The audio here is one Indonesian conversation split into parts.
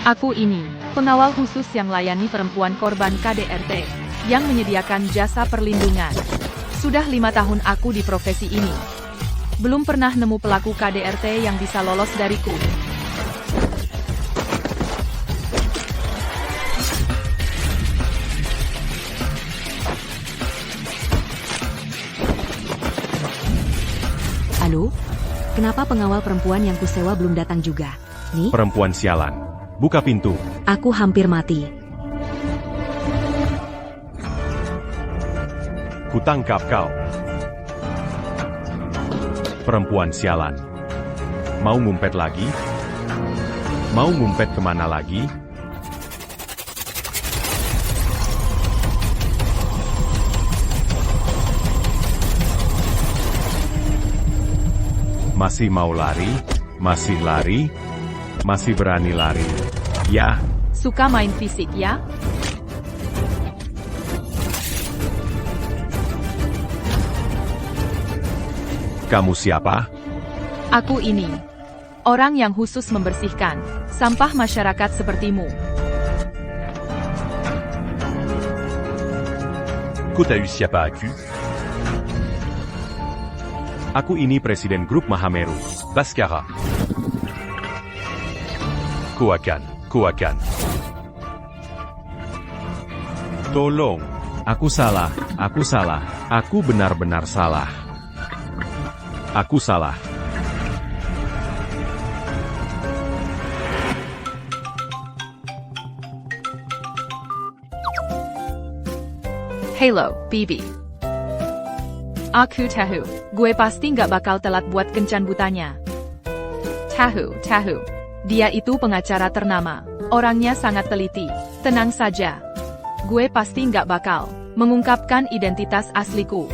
Aku ini, pengawal khusus yang layani perempuan korban KDRT, yang menyediakan jasa perlindungan. Sudah 5 tahun aku di profesi ini. Belum pernah nemu pelaku KDRT yang bisa lolos dariku. Halo? Kenapa pengawal perempuan yang kusewa belum datang juga? Nih? Perempuan sialan. Buka pintu. Aku hampir mati. Kutangkap kau. Perempuan sialan. Mau ngumpet lagi? Mau ngumpet kemana lagi? Masih mau lari? Masih lari? Masih berani lari? Ya. Suka main fisik ya? Kamu siapa? Aku ini. Orang yang khusus membersihkan sampah masyarakat sepertimu. Kota siapa aku? Aku ini Presiden Grup Mahameru. Baskara. Kuakan. Tolong. Aku salah. Aku benar-benar salah. Aku salah. Halo, Bibi. Aku tahu, gue pasti nggak bakal telat buat kencan butanya. Tahu. Dia itu pengacara ternama. Orangnya sangat teliti. Tenang saja. Gue pasti nggak bakal mengungkapkan identitas asliku.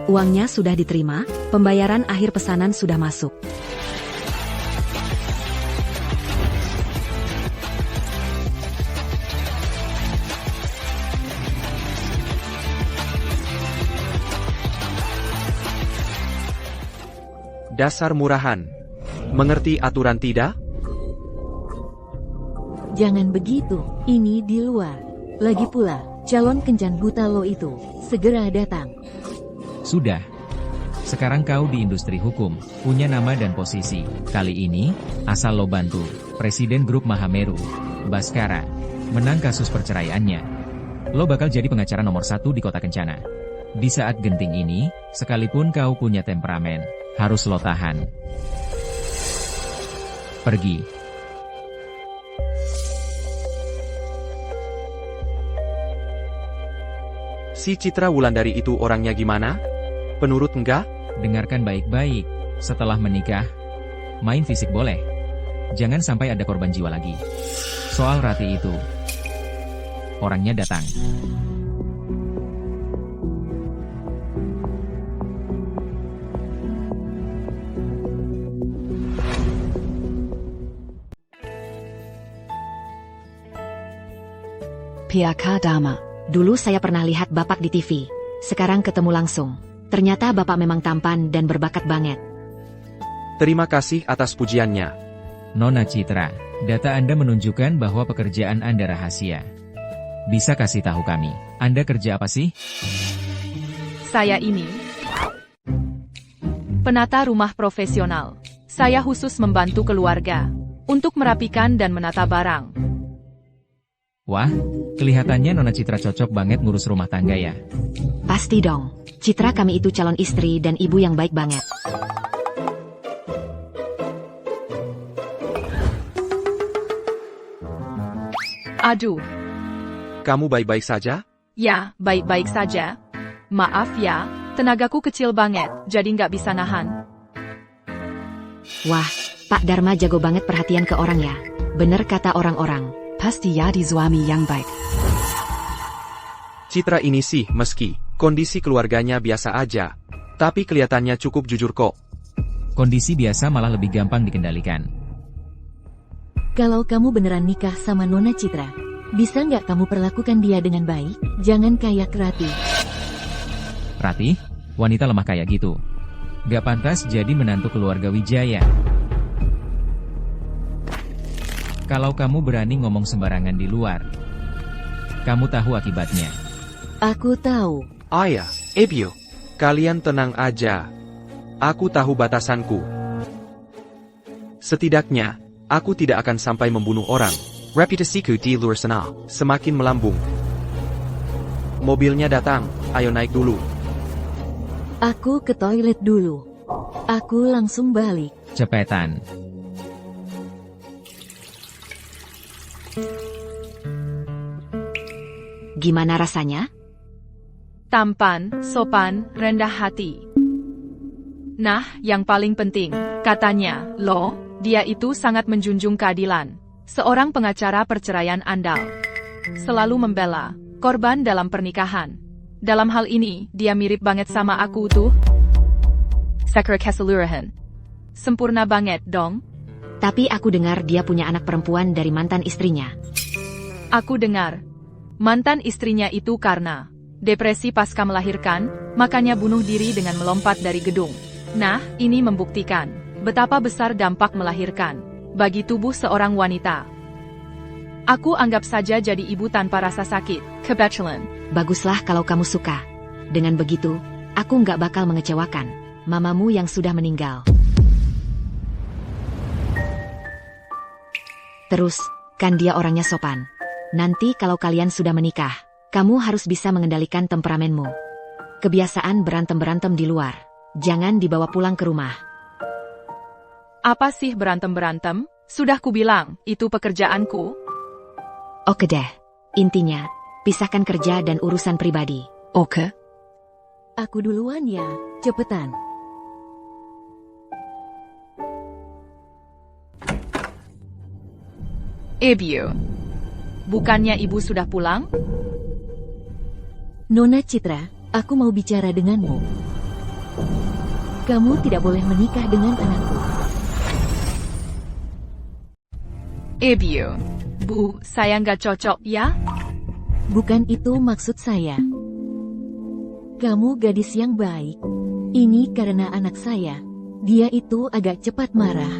Uangnya sudah diterima, pembayaran akhir pesanan sudah masuk. Dasar murahan. Mengerti aturan tidak? Jangan begitu, ini di luar. Lagi pula, calon kencan buta lo itu, segera datang. Sudah. Sekarang kau di industri hukum, punya nama dan posisi. Kali ini, asal lo bantu, Presiden Grup Mahameru, Baskara, menang kasus perceraiannya. Lo bakal jadi pengacara nomor 1 di kota Kencana. Di saat genting ini, sekalipun kau punya temperamen, harus lo tahan. Pergi. Si Citra Wulandari itu orangnya gimana? Penurut enggak? Dengarkan baik-baik. Setelah menikah, main fisik boleh. Jangan sampai ada korban jiwa lagi. Soal Rati itu, orangnya datang. Piaka Dama. Dulu saya pernah lihat Bapak di TV. Sekarang ketemu langsung. Ternyata Bapak memang tampan dan berbakat banget. Terima kasih atas pujiannya. Nona Citra, data Anda menunjukkan bahwa pekerjaan Anda rahasia. Bisa kasih tahu kami, Anda kerja apa sih? Saya ini penata rumah profesional. Saya khusus membantu keluarga untuk merapikan dan menata barang. Wah, kelihatannya Nona Citra cocok banget ngurus rumah tangga ya. Pasti dong. Citra kami itu calon istri dan ibu yang baik banget. Aduh. Kamu baik-baik saja? Ya, baik-baik saja. Maaf ya, tenagaku kecil banget, jadi nggak bisa nahan. Wah, Pak Dharma jago banget perhatian ke orang ya. Bener kata orang-orang. Pasti ya di suami yang baik. Citra ini sih, meski kondisi keluarganya biasa aja, tapi kelihatannya cukup jujur kok. Kondisi biasa malah lebih gampang dikendalikan. Kalau kamu beneran nikah sama Nona Citra, bisa nggak kamu perlakukan dia dengan baik? Jangan kayak Rati. Rati, wanita lemah kayak gitu. Gak pantas jadi menantu keluarga Wijaya. Kalau kamu berani ngomong sembarangan di luar, kamu tahu akibatnya. Aku tahu. Ayah, Ebio, kalian tenang aja. Aku tahu batasanku. Setidaknya, aku tidak akan sampai membunuh orang. Reputasiku di luar sana semakin melambung. Mobilnya datang, ayo naik dulu. Aku ke toilet dulu. Aku langsung balik. Cepetan. Gimana rasanya? Tampan, sopan, rendah hati. Nah, yang paling penting, katanya, loh, dia itu sangat menjunjung keadilan. Seorang pengacara perceraian andal. Selalu membela korban dalam pernikahan. Dalam hal ini, dia mirip banget sama aku tuh. Sakura keseluruhan. Sempurna banget dong. Tapi aku dengar dia punya anak perempuan dari mantan istrinya. Aku dengar, mantan istrinya itu karena depresi pasca melahirkan, makanya bunuh diri dengan melompat dari gedung. Nah, ini membuktikan betapa besar dampak melahirkan bagi tubuh seorang wanita. Aku anggap saja jadi ibu tanpa rasa sakit. Kebetulan. Baguslah kalau kamu suka. Dengan begitu, aku nggak bakal mengecewakan mamamu yang sudah meninggal. Terus, kan dia orangnya sopan. Nanti kalau kalian sudah menikah, kamu harus bisa mengendalikan temperamenmu. Kebiasaan berantem-berantem di luar. Jangan dibawa pulang ke rumah. Apa sih berantem-berantem? Sudah kubilang, itu pekerjaanku. Oke deh. Intinya, pisahkan kerja dan urusan pribadi. Oke? Aku duluan ya, cepetan. Ebio. Bukannya ibu sudah pulang? Nona Citra, aku mau bicara denganmu. Kamu tidak boleh menikah dengan anakku. Ebio. Bu, saya nggak cocok ya? Bukan itu maksud saya. Kamu gadis yang baik. Ini karena anak saya. Dia itu agak cepat marah.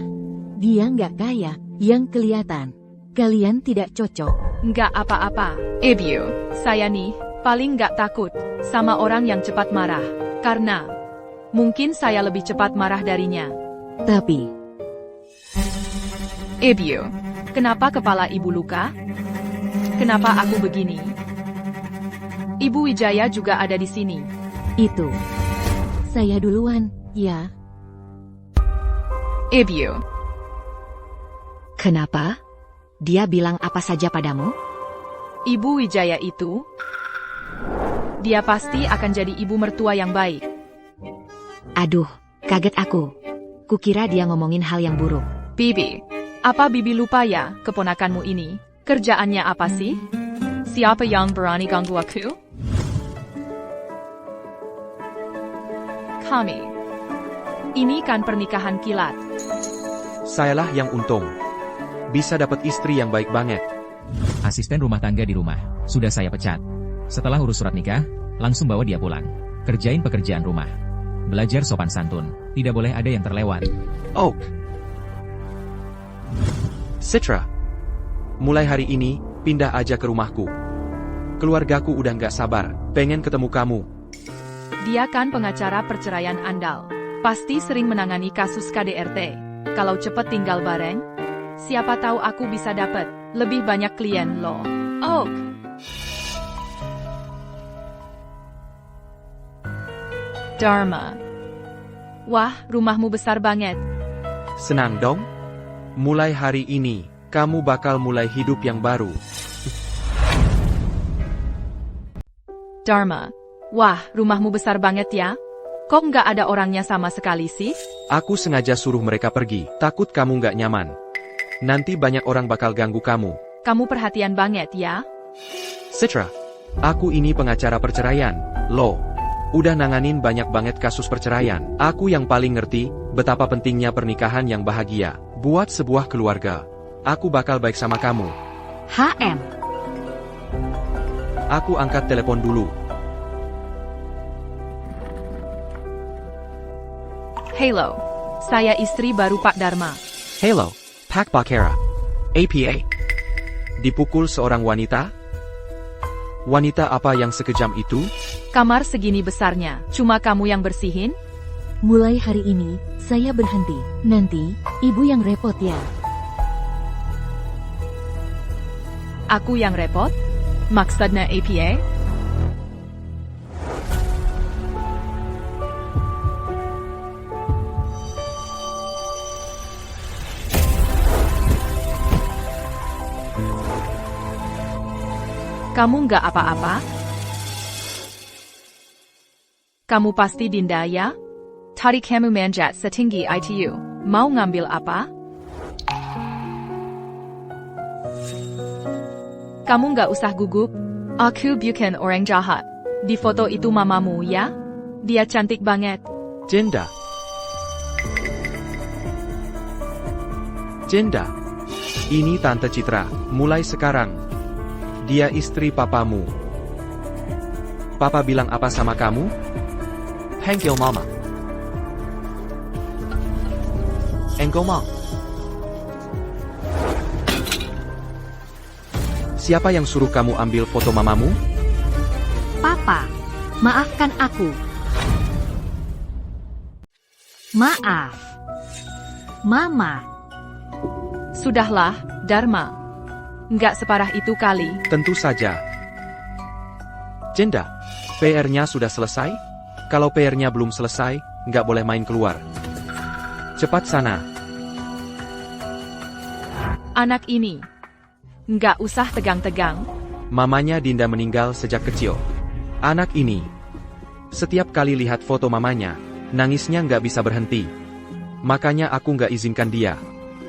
Dia nggak kaya, yang kelihatan. Kalian tidak cocok. Nggak apa-apa. Ebio, saya nih, paling nggak takut sama orang yang cepat marah. Karena mungkin saya lebih cepat marah darinya. Tapi, Ebio, kenapa kepala ibu luka? Kenapa aku begini? Ibu Wijaya juga ada di sini. itu. Saya duluan, ya. Ebio, Kenapa? Dia bilang apa saja padamu? Ibu Wijaya itu, dia pasti akan jadi ibu mertua yang baik. Aduh, kaget aku. Kukira dia ngomongin hal yang buruk. Bibi, apa Bibi lupa ya, keponakanmu ini? Kerjaannya apa sih? Siapa yang berani ganggu aku? Kami. Ini kan pernikahan kilat. Sayalah yang untung. Bisa dapat istri yang baik banget. Asisten rumah tangga di rumah, sudah saya pecat. Setelah urus surat nikah, langsung bawa dia pulang. Kerjain pekerjaan rumah. Belajar sopan santun, tidak boleh ada yang terlewat. Oak. Citra. Mulai hari ini, pindah aja ke rumahku. Keluargaku udah nggak sabar, pengen ketemu kamu. Dia kan pengacara perceraian andal. Pasti sering menangani kasus KDRT. Kalau cepet tinggal bareng, siapa tahu aku bisa dapat lebih banyak klien loh. Oak. Dharma. Wah, rumahmu besar banget. Senang dong? Mulai hari ini, kamu bakal mulai hidup yang baru. Dharma. Wah, rumahmu besar banget ya. Kok nggak ada orangnya sama sekali sih? Aku sengaja suruh mereka pergi, takut kamu nggak nyaman. Nanti banyak orang bakal ganggu kamu. Kamu perhatian banget ya. Citra, aku ini pengacara perceraian, loh. Udah nanganin banyak banget kasus perceraian. Aku yang paling ngerti betapa pentingnya pernikahan yang bahagia buat sebuah keluarga. Aku bakal baik sama kamu. HM. Aku angkat telepon dulu. Halo. Saya istri baru Pak Dharma. Hello, Pak Bakera. APA. Dipukul seorang wanita? Wanita apa yang sekejam itu? Kamar segini besarnya, cuma kamu yang bersihin? Mulai hari ini, saya berhenti. Nanti, ibu yang repot ya. Aku yang repot? Maksudnya APA? Kamu nggak apa-apa? Kamu pasti Dinda ya? Tadi kamu manjat setinggi itu. Mau ngambil apa? Kamu nggak usah gugup. Aku bukan orang jahat. Di foto itu mamamu ya? Dia cantik banget. Jenda. Jenda. Ini Tante Citra. Mulai sekarang, dia istri papamu. Papa bilang apa sama kamu? Panggil mama. Engkau mau? Siapa yang suruh kamu ambil foto mamamu? Papa, maafkan aku. Maaf. Mama. Sudahlah, Dharma. Nggak separah itu kali. Tentu saja. Jenda, PR-nya sudah selesai? Kalau PR-nya belum selesai, nggak boleh main keluar. Cepat sana. Anak ini. Nggak usah tegang-tegang. Mamanya Dinda meninggal sejak kecil. Anak ini. Setiap kali lihat foto mamanya, nangisnya nggak bisa berhenti. Makanya aku nggak izinkan dia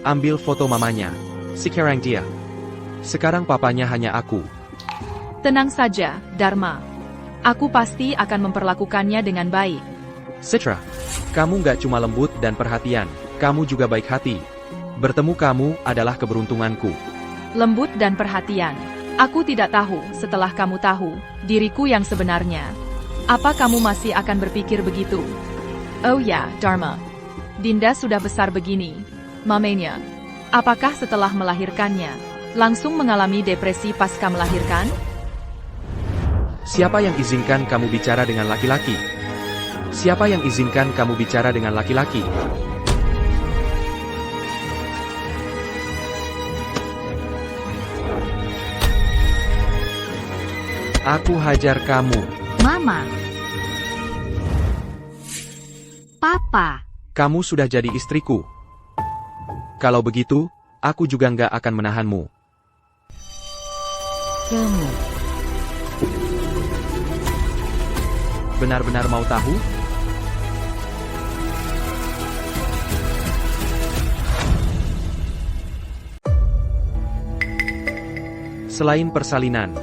ambil foto mamanya. Sekarang dia. Sekarang papanya hanya aku. Tenang saja, Dharma. Aku pasti akan memperlakukannya dengan baik. Citra, kamu nggak cuma lembut dan perhatian, kamu juga baik hati. Bertemu kamu adalah keberuntunganku. Lembut dan perhatian. Aku tidak tahu setelah kamu tahu diriku yang sebenarnya. Apa kamu masih akan berpikir begitu? Oh ya, Dharma. Dinda sudah besar begini. Mamanya. Apakah setelah melahirkannya, langsung mengalami depresi pasca melahirkan? Siapa yang izinkan kamu bicara dengan laki-laki? Siapa yang izinkan kamu bicara dengan laki-laki? Aku hajar kamu. Mama. Papa. Kamu sudah jadi istriku. Kalau begitu, aku juga nggak akan menahanmu. Kamu. Benar-benar mau tahu? Selain persalinan,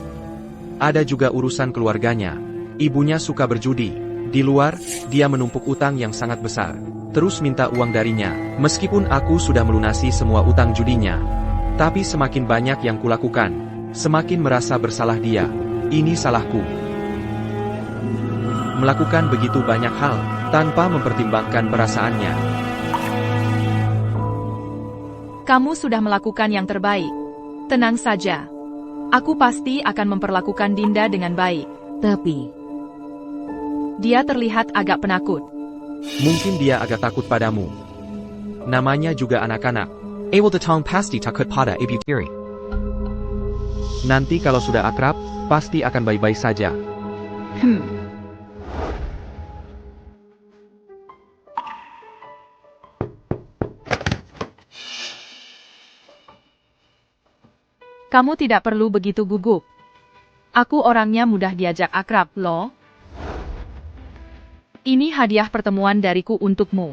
ada juga urusan keluarganya. Ibunya suka berjudi. Di luar, dia menumpuk utang yang sangat besar. Terus minta uang darinya. Meskipun aku sudah melunasi semua utang judinya. Tapi semakin banyak yang kulakukan, semakin merasa bersalah dia. Ini salahku. Melakukan begitu banyak hal, tanpa mempertimbangkan perasaannya. Kamu sudah melakukan yang terbaik. Tenang saja. Aku pasti akan memperlakukan Dinda dengan baik. Tapi, Dia terlihat agak penakut. Mungkin dia agak takut padamu. Namanya juga anak-anak. Able datang pasti takut pada ibu tiri. Nanti kalau sudah akrab, pasti akan baik-baik saja. Kamu tidak perlu begitu gugup. Aku orangnya mudah diajak akrab, loh. Ini hadiah pertemuan dariku untukmu.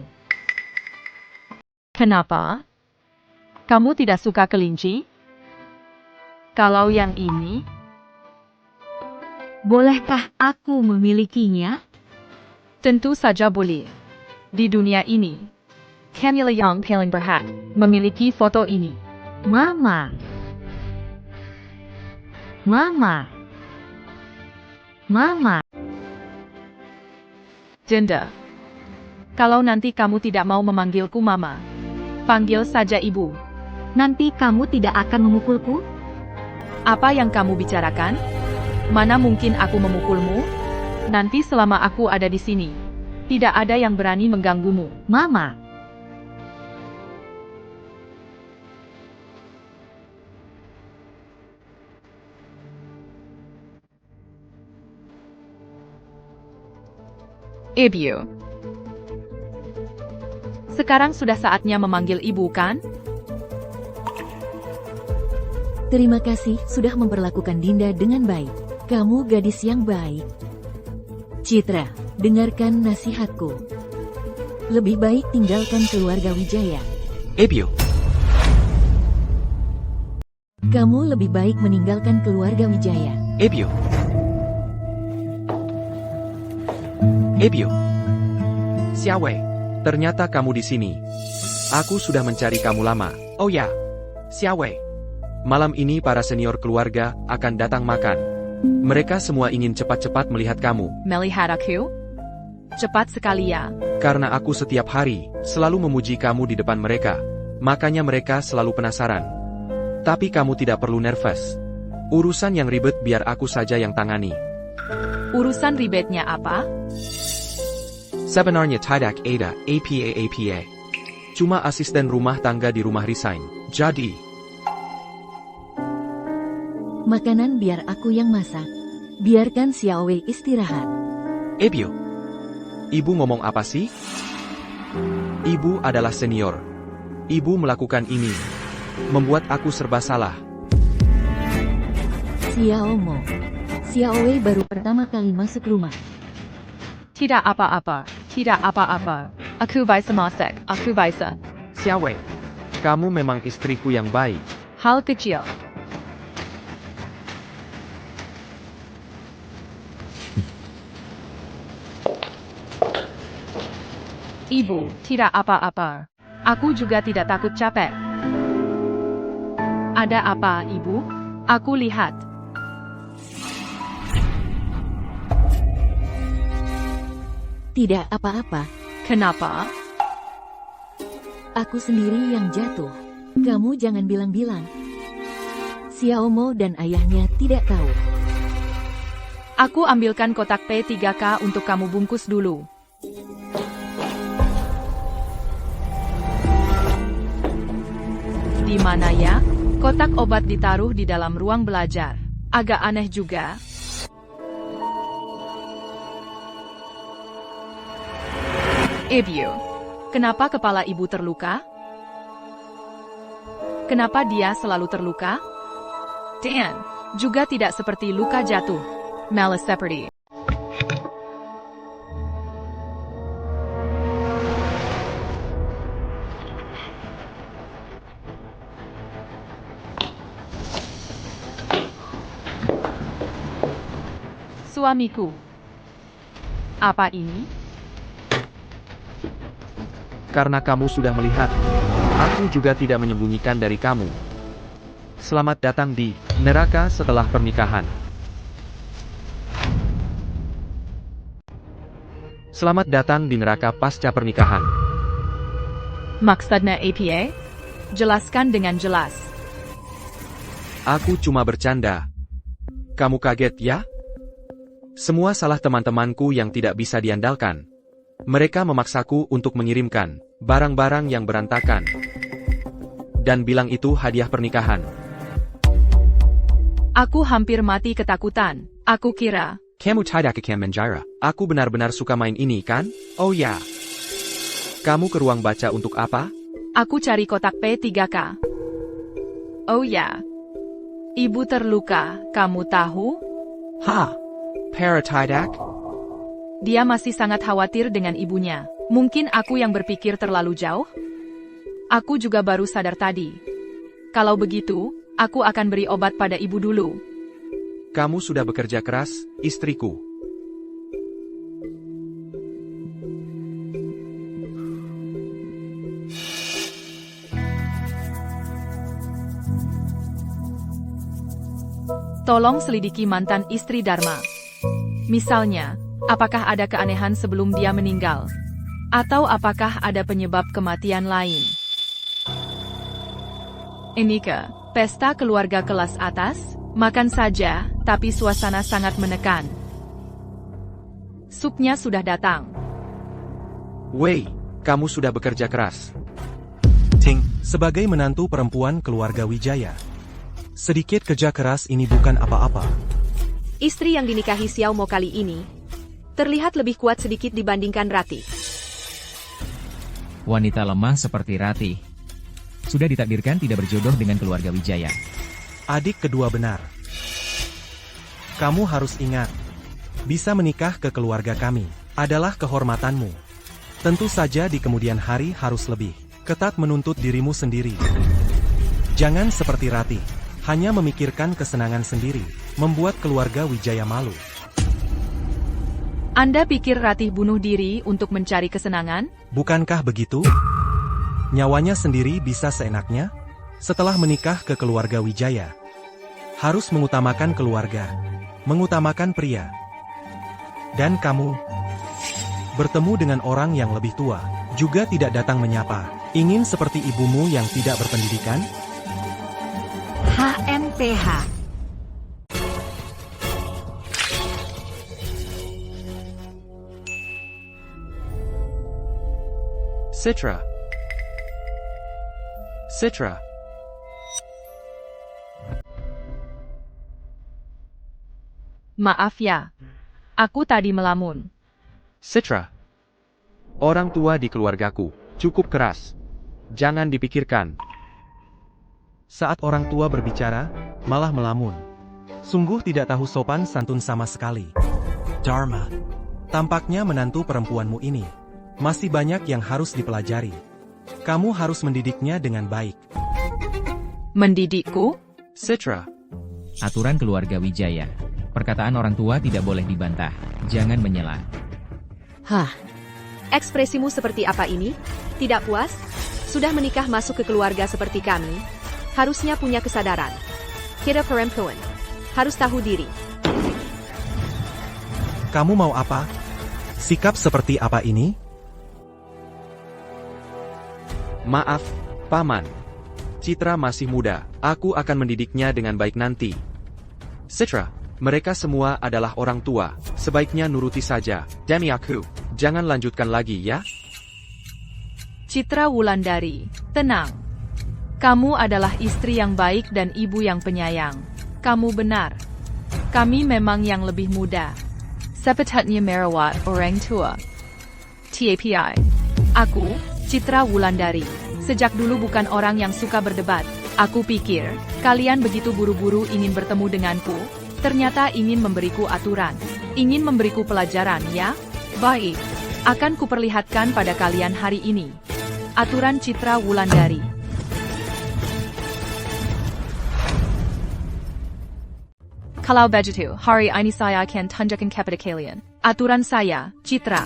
Kenapa? Kamu tidak suka kelinci? Kalau yang ini? Bolehkah aku memilikinya? Tentu saja boleh. Di dunia ini, Camilla yang paling berhak memiliki foto ini. Mama. Mama. Mama. Dinda. Kalau nanti kamu tidak mau memanggilku Mama, panggil saja Ibu. Nanti kamu tidak akan memukulku? Apa yang kamu bicarakan? Mana mungkin aku memukulmu? Nanti selama aku ada di sini, tidak ada yang berani mengganggumu. Mama, Ibu. Sekarang sudah saatnya memanggil ibu, kan? Terima kasih sudah memperlakukan Dinda dengan baik. Kamu gadis yang baik. Citra, dengarkan nasihatku. Lebih baik tinggalkan keluarga Wijaya. Ebio, Kamu lebih baik meninggalkan keluarga Wijaya. Ebio. Ebio. Xiaowei, ternyata kamu di sini. Aku sudah mencari kamu lama. Oh ya, Xiaowei. Malam ini para senior keluarga akan datang makan. Mereka semua ingin cepat-cepat melihat kamu, Melihat aku? Cepat sekali ya. karena aku setiap hari selalu memuji kamu di depan mereka. Makanya mereka selalu penasaran. Tapi kamu tidak perlu nervous. Urusan yang ribet biar aku saja yang tangani. Urusan ribetnya apa? Sebenarnya tidak ada apa-apa. Cuma asisten rumah tangga di rumah resign. Jadi, Makanan biar aku yang masak. Biarkan Xiaowei istirahat. Ebio. Ibu ngomong apa sih? Ibu adalah senior. Ibu melakukan ini. Membuat aku serba salah. Xiaomo. Xiaowei baru pertama kali masuk rumah. Tidak apa-apa, tidak apa-apa. Aku bisa masak, aku bisa. Xiaowei, kamu memang istriku yang baik. Hal kecil. Ibu, tidak apa-apa. Aku juga tidak takut capek. Ada apa, Ibu? Aku lihat. Tidak apa-apa. Kenapa? Aku sendiri yang jatuh. Kamu jangan bilang-bilang. Xiaomo dan ayahnya tidak tahu. Aku ambilkan kotak P3K untuk kamu bungkus dulu. Di mana ya? Kotak obat ditaruh di dalam ruang belajar. Agak aneh juga. Ibu, kenapa kepala ibu terluka? Kenapa dia selalu terluka? Dan, juga tidak seperti luka jatuh. Malah seperti. Suamiku. Apa ini? Karena kamu sudah melihat, aku juga tidak menyembunyikan dari kamu. Selamat datang di neraka setelah pernikahan. Selamat datang di neraka pasca pernikahan. Maksudnya apa? Jelaskan dengan jelas. Aku cuma bercanda. Kamu kaget ya? Semua salah teman-temanku yang tidak bisa diandalkan. Mereka memaksaku untuk mengirimkan barang-barang yang berantakan. Dan bilang itu hadiah pernikahan. Aku hampir mati ketakutan. Aku kira. Kamu tidak akan menjara. Aku benar-benar suka main ini kan? Oh ya. Kamu ke ruang baca untuk apa? Aku cari kotak P3K. Oh ya. Ibu terluka, kamu tahu? Ha? Para tidak? Dia masih sangat khawatir dengan ibunya. Mungkin aku yang berpikir terlalu jauh? Aku juga baru sadar tadi. Kalau begitu, aku akan beri obat pada ibu dulu. Kamu sudah bekerja keras, istriku. Tolong selidiki mantan istri Dharma. Misalnya, apakah ada keanehan sebelum dia meninggal? Atau apakah ada penyebab kematian lain? Ini pesta keluarga kelas atas? Makan saja, tapi suasana sangat menekan. Supnya sudah datang. Wei, kamu sudah bekerja keras. Ting, sebagai menantu perempuan keluarga Wijaya. Sedikit kerja keras ini bukan apa-apa. Istri yang dinikahi Xiao Mo kali ini terlihat lebih kuat sedikit dibandingkan Ratih. Wanita lemah seperti Ratih sudah ditakdirkan tidak berjodoh dengan keluarga Wijaya. Adik kedua benar. Kamu harus ingat, bisa menikah ke keluarga kami adalah kehormatanmu. Tentu saja di kemudian hari harus lebih ketat menuntut dirimu sendiri. Jangan seperti Ratih, hanya memikirkan kesenangan sendiri, membuat keluarga Wijaya malu. Anda pikir Ratih bunuh diri untuk mencari kesenangan? Bukankah begitu? Nyawanya sendiri bisa seenaknya? Setelah menikah ke keluarga Wijaya, harus mengutamakan keluarga, mengutamakan pria. Dan kamu bertemu dengan orang yang lebih tua, juga tidak datang menyapa. Ingin seperti ibumu yang tidak berpendidikan? HMPH. Citra. Citra. Maaf ya, aku tadi melamun. Citra. Orang tua di keluargaku cukup keras. Jangan dipikirkan. Saat orang tua berbicara, malah melamun. Sungguh tidak tahu sopan santun sama sekali. Dharma. Tampaknya menantu perempuanmu ini masih banyak yang harus dipelajari. Kamu harus mendidiknya dengan baik. Mendidikku? Citra. Aturan keluarga Wijaya. Perkataan orang tua tidak boleh dibantah. Jangan menyela. Hah, Ekspresimu seperti apa ini? Tidak puas? Sudah menikah masuk ke keluarga seperti kami? Harusnya punya kesadaran. Kita perempuan. Harus tahu diri. Kamu mau apa? Sikap seperti apa ini? Maaf, Paman. Citra masih muda. Aku akan mendidiknya dengan baik nanti. Citra, mereka semua adalah orang tua. Sebaiknya nuruti saja. Demi aku, jangan lanjutkan lagi ya. Citra Wulandari, tenang. Kamu adalah istri yang baik dan ibu yang penyayang. Kamu benar. Kami memang yang lebih muda. Sepatutnya merawat orang tua. TAPI. Aku, Citra Wulandari. Sejak dulu bukan orang yang suka berdebat. Aku pikir, kalian begitu buru-buru ingin bertemu denganku. Ternyata ingin memberiku aturan. Ingin memberiku pelajaran, ya? Baik. Akan kuperlihatkan pada kalian hari ini. Aturan Citra Wulandari. Kalau begitu, hari ini saya akan tunjukkan kepada kalian. Aturan saya, Citra.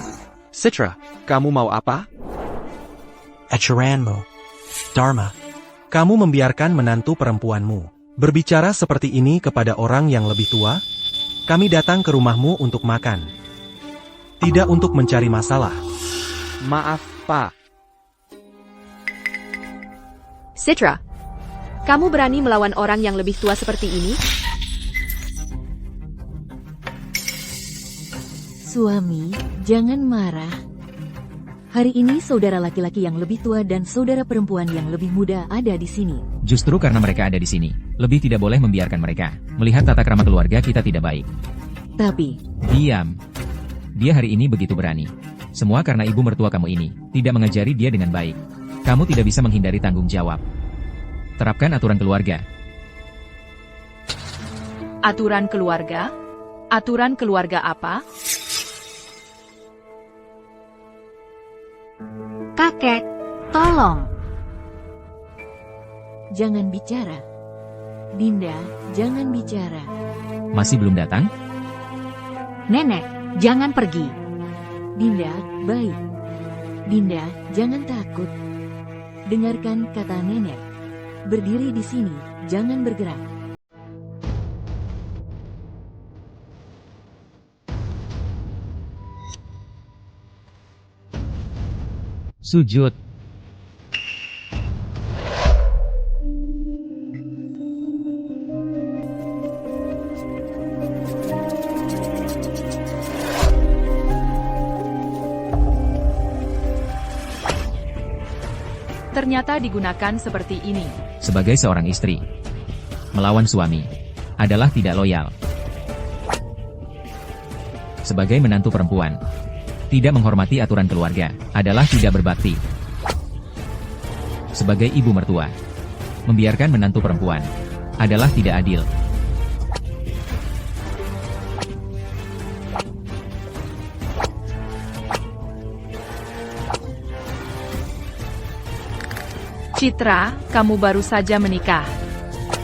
Citra, kamu mau apa? Aturanmu. Dharma. Kamu membiarkan menantu perempuanmu berbicara seperti ini kepada orang yang lebih tua? Kami datang ke rumahmu untuk makan. Tidak untuk mencari masalah. Maaf, Pak. Citra, kamu berani melawan orang yang lebih tua seperti ini? Suami, jangan marah. Hari ini saudara laki-laki yang lebih tua dan saudara perempuan yang lebih muda ada di sini. Justru karena mereka ada di sini, lebih tidak boleh membiarkan mereka melihat tata krama keluarga kita tidak baik. Tapi, Diam. Dia hari ini begitu berani. Semua karena ibu mertua kamu ini tidak mengajari dia dengan baik. Kamu tidak bisa menghindari tanggung jawab. Terapkan aturan keluarga. Aturan keluarga? Aturan keluarga apa? kakek, tolong. jangan bicara. Dinda, jangan bicara. Masih belum datang? Nenek, jangan pergi. Dinda, baik. Dinda, jangan takut. Dengarkan kata nenek. Berdiri di sini, jangan bergerak. Sujud. ternyata digunakan seperti ini. Sebagai seorang istri, melawan suami adalah tidak loyal. Sebagai menantu perempuan, tidak menghormati aturan keluarga adalah tidak berbakti. Sebagai ibu mertua, membiarkan menantu perempuan adalah tidak adil. Citra, kamu baru saja menikah.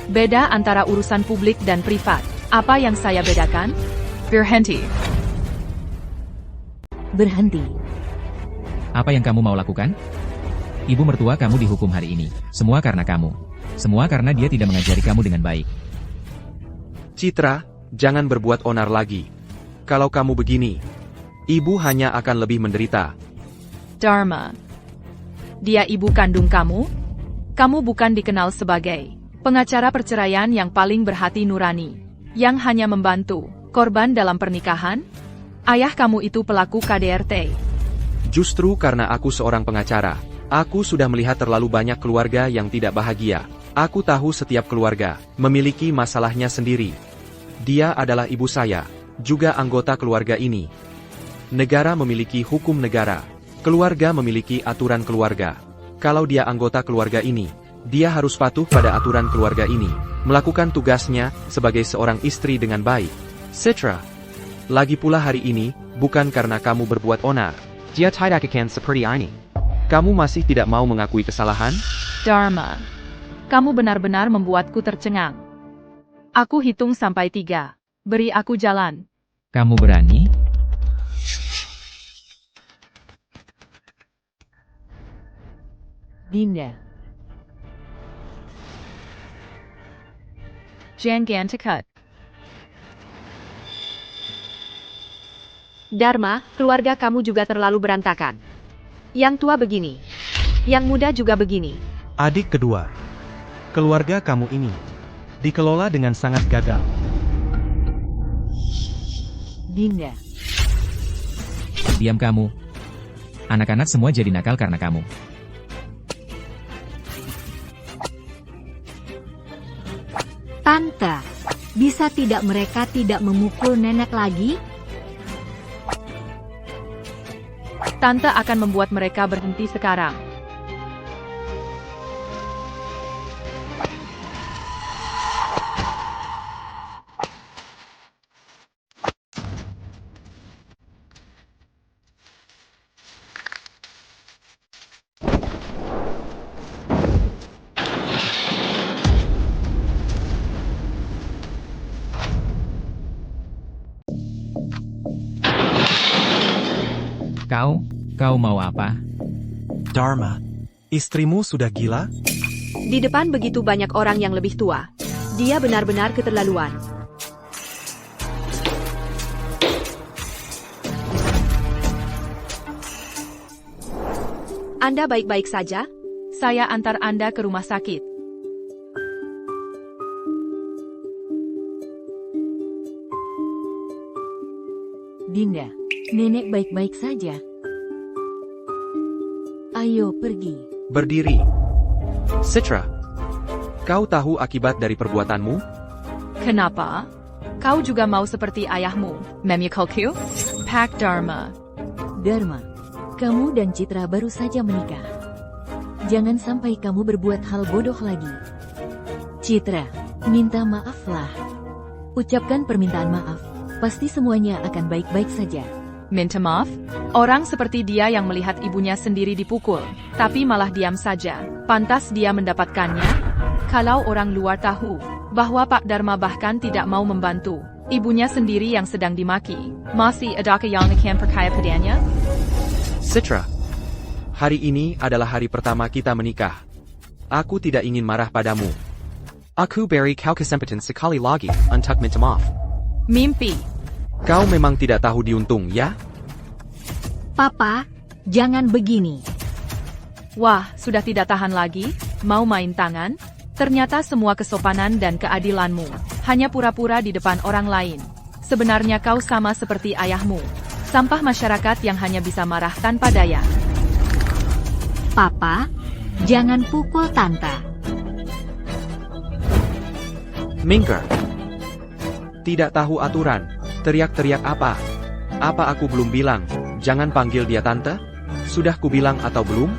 Beda antara urusan publik dan privat. Apa yang saya bedakan? Berhenti. Berhenti. Apa yang kamu mau lakukan? Ibu mertua kamu dihukum hari ini. Semua karena kamu. Semua karena dia tidak mengajari kamu dengan baik. Citra, jangan berbuat onar lagi. Kalau kamu begini, ibu hanya akan lebih menderita. Dharma. Dia ibu kandung kamu? Kamu bukan dikenal sebagai pengacara perceraian yang paling berhati nurani, yang hanya membantu korban dalam pernikahan? Ayah kamu itu pelaku KDRT. Justru karena aku seorang pengacara, aku sudah melihat terlalu banyak keluarga yang tidak bahagia. Aku tahu setiap keluarga memiliki masalahnya sendiri. Dia adalah ibu saya, juga anggota keluarga ini. Negara memiliki hukum negara. Keluarga memiliki aturan keluarga. Kalau dia anggota keluarga ini, dia harus patuh pada aturan keluarga ini, melakukan tugasnya sebagai seorang istri dengan baik. Citra. Lagi pula hari ini, bukan karena kamu berbuat onar. Dia tidak akan seperti ini. Kamu masih tidak mau mengakui kesalahan? Dharma. Kamu benar-benar membuatku tercengang. Aku hitung sampai 3. Beri aku jalan. Kamu berani? Dinda. Jangan tekut. Dharma, keluarga kamu juga terlalu berantakan. Yang tua begini. Yang muda juga begini. Adik kedua. Keluarga kamu ini dikelola dengan sangat gagal. Dinda. Diam kamu. Anak-anak semua jadi nakal karena kamu. Tante, bisa tidak mereka tidak memukul nenek lagi? Tante akan membuat mereka berhenti sekarang. Kau mau apa? Dharma, istrimu sudah gila? Di depan begitu banyak orang yang lebih tua. Dia benar-benar keterlaluan. Anda baik-baik saja? Saya antar Anda ke rumah sakit. Dinda, nenek baik-baik saja. Ayo pergi. Berdiri. Citra. Kau tahu akibat dari perbuatanmu? Kenapa? Kau juga mau seperti ayahmu, memukulku? Pak Dharma. Dharma, kamu dan Citra baru saja menikah. Jangan sampai kamu berbuat hal bodoh lagi. Citra, minta maaflah. Ucapkan permintaan maaf. Pasti semuanya akan baik-baik saja. Minta maaf? Orang seperti dia yang melihat ibunya sendiri dipukul, tapi malah diam saja. Pantas dia mendapatkannya? Kalau orang luar tahu bahwa Pak Dharma bahkan tidak mau membantu ibunya sendiri yang sedang dimaki, masih adakah yang akan percaya padanya? Citra. Hari ini adalah hari pertama kita menikah. Aku tidak ingin marah padamu. Aku beri kau kesempatan sekali lagi untuk minta maaf. Mimpi. Kau memang tidak tahu diuntung, ya? Papa, jangan begini. Wah, sudah tidak tahan lagi? Mau main tangan? Ternyata semua kesopanan dan keadilanmu hanya pura-pura di depan orang lain. Sebenarnya kau sama seperti ayahmu. Sampah masyarakat yang hanya bisa marah tanpa daya. Papa, Jangan pukul Tante. Minker. Tidak tahu aturan. Teriak-teriak apa? Apa aku belum bilang? Jangan panggil dia tante? Sudah kubilang atau belum?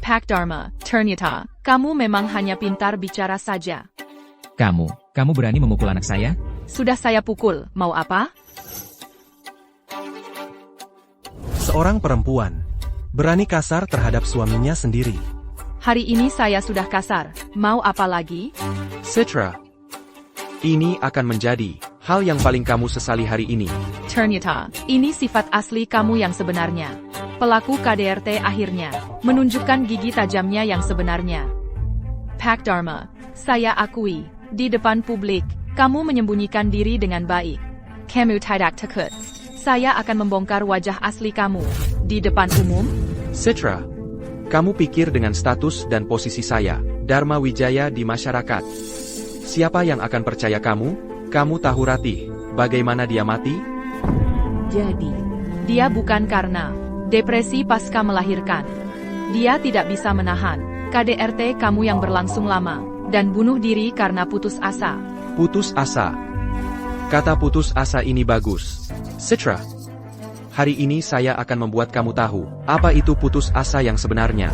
Pak Dharma, ternyata, kamu memang hanya pintar bicara saja. Kamu berani memukul anak saya? Sudah saya pukul, mau apa? Seorang perempuan berani kasar terhadap suaminya sendiri. Hari ini saya sudah kasar, mau apa lagi? Citra. Ini akan menjadi hal yang paling kamu sesali hari ini. Ternyata, ini sifat asli kamu yang sebenarnya. Pelaku KDRT akhirnya menunjukkan gigi tajamnya yang sebenarnya. Pak Dharma, saya akui, di depan publik, kamu menyembunyikan diri dengan baik. Kamu tidak takut. Saya akan membongkar wajah asli kamu di depan umum. Citra, kamu pikir dengan status dan posisi saya, Dharma Wijaya di masyarakat. Siapa yang akan percaya kamu? Kamu tahu Ratih, bagaimana dia mati? Jadi, Dia bukan karena depresi pasca melahirkan. Dia tidak bisa menahan KDRT kamu yang berlangsung lama, dan bunuh diri karena putus asa. Putus asa. Kata putus asa ini bagus. Citra, hari ini saya akan membuat kamu tahu, apa itu putus asa yang sebenarnya.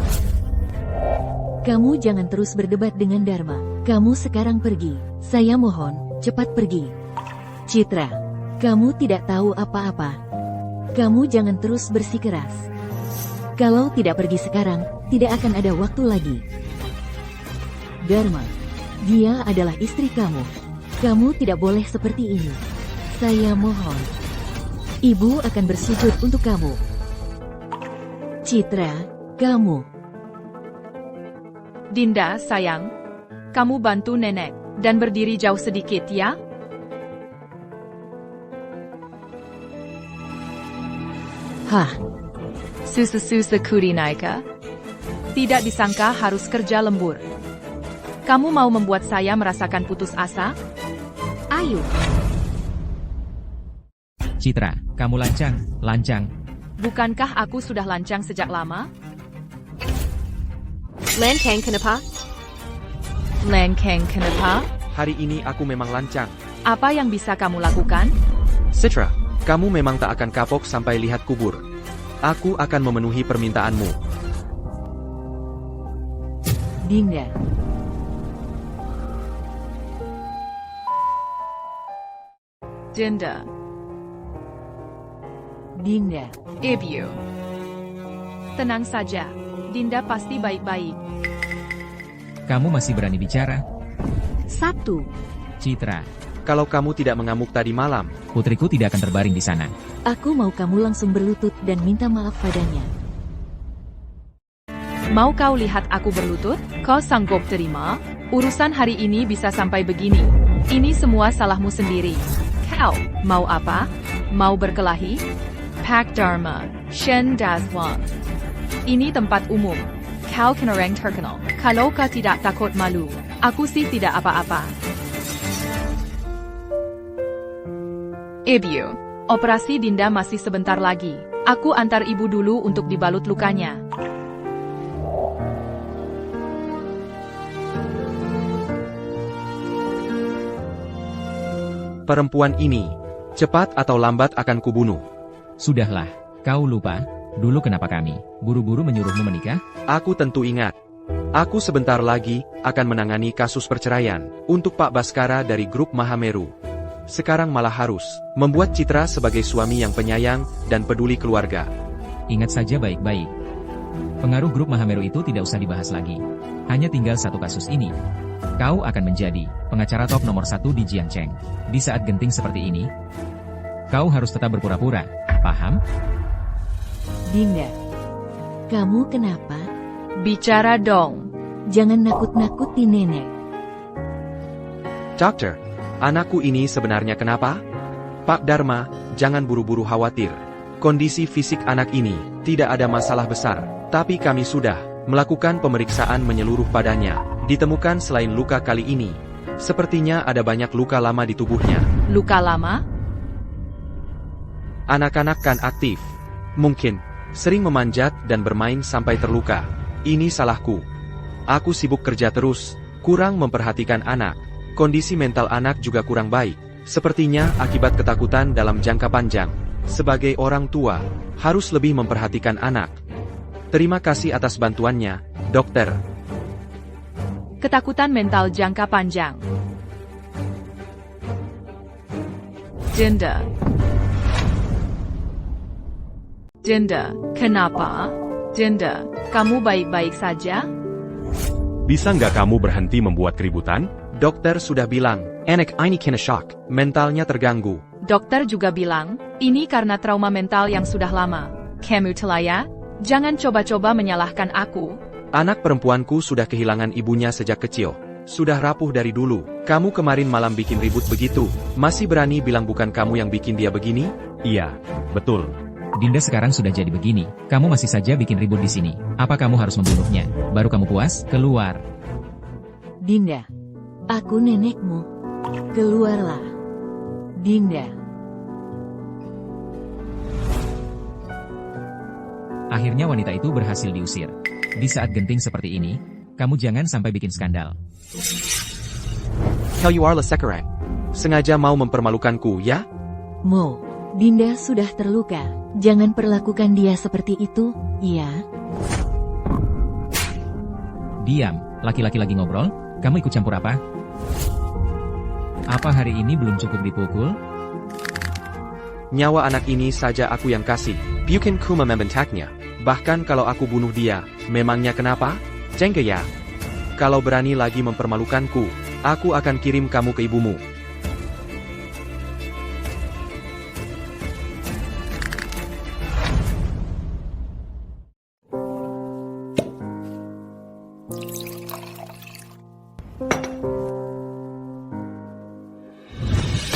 kamu jangan terus berdebat dengan Dharma. Kamu sekarang pergi. Saya mohon, cepat pergi. Citra, kamu tidak tahu apa-apa. Kamu jangan terus bersikeras. Kalau tidak pergi sekarang, tidak akan ada waktu lagi. Dharma, dia adalah istri kamu. Kamu tidak boleh seperti ini. Saya mohon. Ibu akan bersujud untuk kamu. Citra, kamu. Dinda, sayang. Kamu bantu nenek, dan berdiri jauh sedikit ya. Hah, Susu Kurinaika. Tidak disangka harus kerja lembur. Kamu mau membuat saya merasakan putus asa? Ayo. Citra, kamu lancang. Bukankah aku sudah lancang sejak lama? Lancang kenapa? Lancang kenapa? Hari ini aku memang lancang. Apa yang bisa kamu lakukan? Citra, kamu memang tak akan kapok sampai lihat kubur. Aku akan memenuhi permintaanmu. Dinda. Dinda. Dinda. Ibu. Tenang saja. Dinda pasti baik-baik. Kamu masih berani bicara? Sabtu. Citra, Kalau kamu tidak mengamuk tadi malam, putriku tidak akan terbaring di sana. Aku mau kamu langsung berlutut dan minta maaf padanya. Mau kau lihat aku berlutut? Kau sanggup terima? Urusan hari ini bisa sampai begini. Ini semua salahmu sendiri. Kau, mau apa? Mau berkelahi? Pak Dharma, Shen Dazwang. Ini tempat umum. Kau kan orang terkenal. Kalau kau tidak takut malu, aku sih tidak apa-apa. Ibu, operasi Dinda masih sebentar lagi. Aku antar ibu dulu untuk dibalut lukanya. perempuan ini, cepat atau lambat akan kubunuh. Sudahlah, kau lupa, dulu kenapa kami buru-buru menyuruhmu menikah? Aku tentu ingat. Aku sebentar lagi akan menangani kasus perceraian untuk Pak Baskara dari grup Mahameru. Sekarang malah harus membuat Citra sebagai suami yang penyayang dan peduli keluarga. Ingat saja baik-baik. Pengaruh grup Mahameru itu tidak usah dibahas lagi. Hanya tinggal satu kasus ini. Kau akan menjadi pengacara top nomor 1 di Jiangcheng. Di saat genting seperti ini, kau harus tetap berpura-pura. Paham? Dinda, kamu kenapa? Bicara dong. Jangan nakut-nakuti nenek. Dokter, anakku ini sebenarnya kenapa? Pak Dharma, jangan buru-buru khawatir. Kondisi fisik anak ini tidak ada masalah besar, tapi kami sudah melakukan pemeriksaan menyeluruh padanya. Ditemukan selain luka kali ini, sepertinya ada banyak luka lama di tubuhnya. Luka lama? Anak-anak kan aktif. Mungkin, sering memanjat dan bermain sampai terluka. Ini salahku. Aku sibuk kerja terus, kurang memperhatikan anak. Kondisi mental anak juga kurang baik. Sepertinya akibat ketakutan dalam jangka panjang. Sebagai orang tua, harus lebih memperhatikan anak. Terima kasih atas bantuannya, dokter. Ketakutan mental jangka panjang. Dinda. Dinda, kenapa? Dinda, kamu baik-baik saja? Bisa nggak kamu berhenti membuat keributan? Dokter sudah bilang, anak ini kena shock, mentalnya terganggu. Dokter juga bilang, ini karena trauma mental yang sudah lama. Kamu telaya? Jangan coba-coba menyalahkan aku. Anak perempuanku sudah kehilangan ibunya sejak kecil. Sudah rapuh dari dulu. Kamu kemarin malam bikin ribut begitu. Masih berani bilang bukan kamu yang bikin dia begini? Iya, betul. Dinda sekarang sudah jadi begini. Kamu masih saja bikin ribut di sini. Apa kamu harus membunuhnya? Baru kamu puas? Keluar. Dinda, aku nenekmu. Keluarlah. Dinda. Akhirnya wanita itu berhasil diusir. Di saat genting seperti ini, kamu jangan sampai bikin skandal. Helyuarla sekarang. Sengaja mau mempermalukanku, ya? Mo, Dinda sudah terluka. Jangan perlakukan dia seperti itu, ya? Diam, laki-laki lagi ngobrol, kamu ikut campur apa? Apa hari ini belum cukup dipukul? Nyawa anak ini saja aku yang kasih. Bukan ku membentaknya. Bahkan kalau aku bunuh dia, memangnya kenapa? Jengke ya. Kalau berani lagi mempermalukanku, aku akan kirim kamu ke ibumu.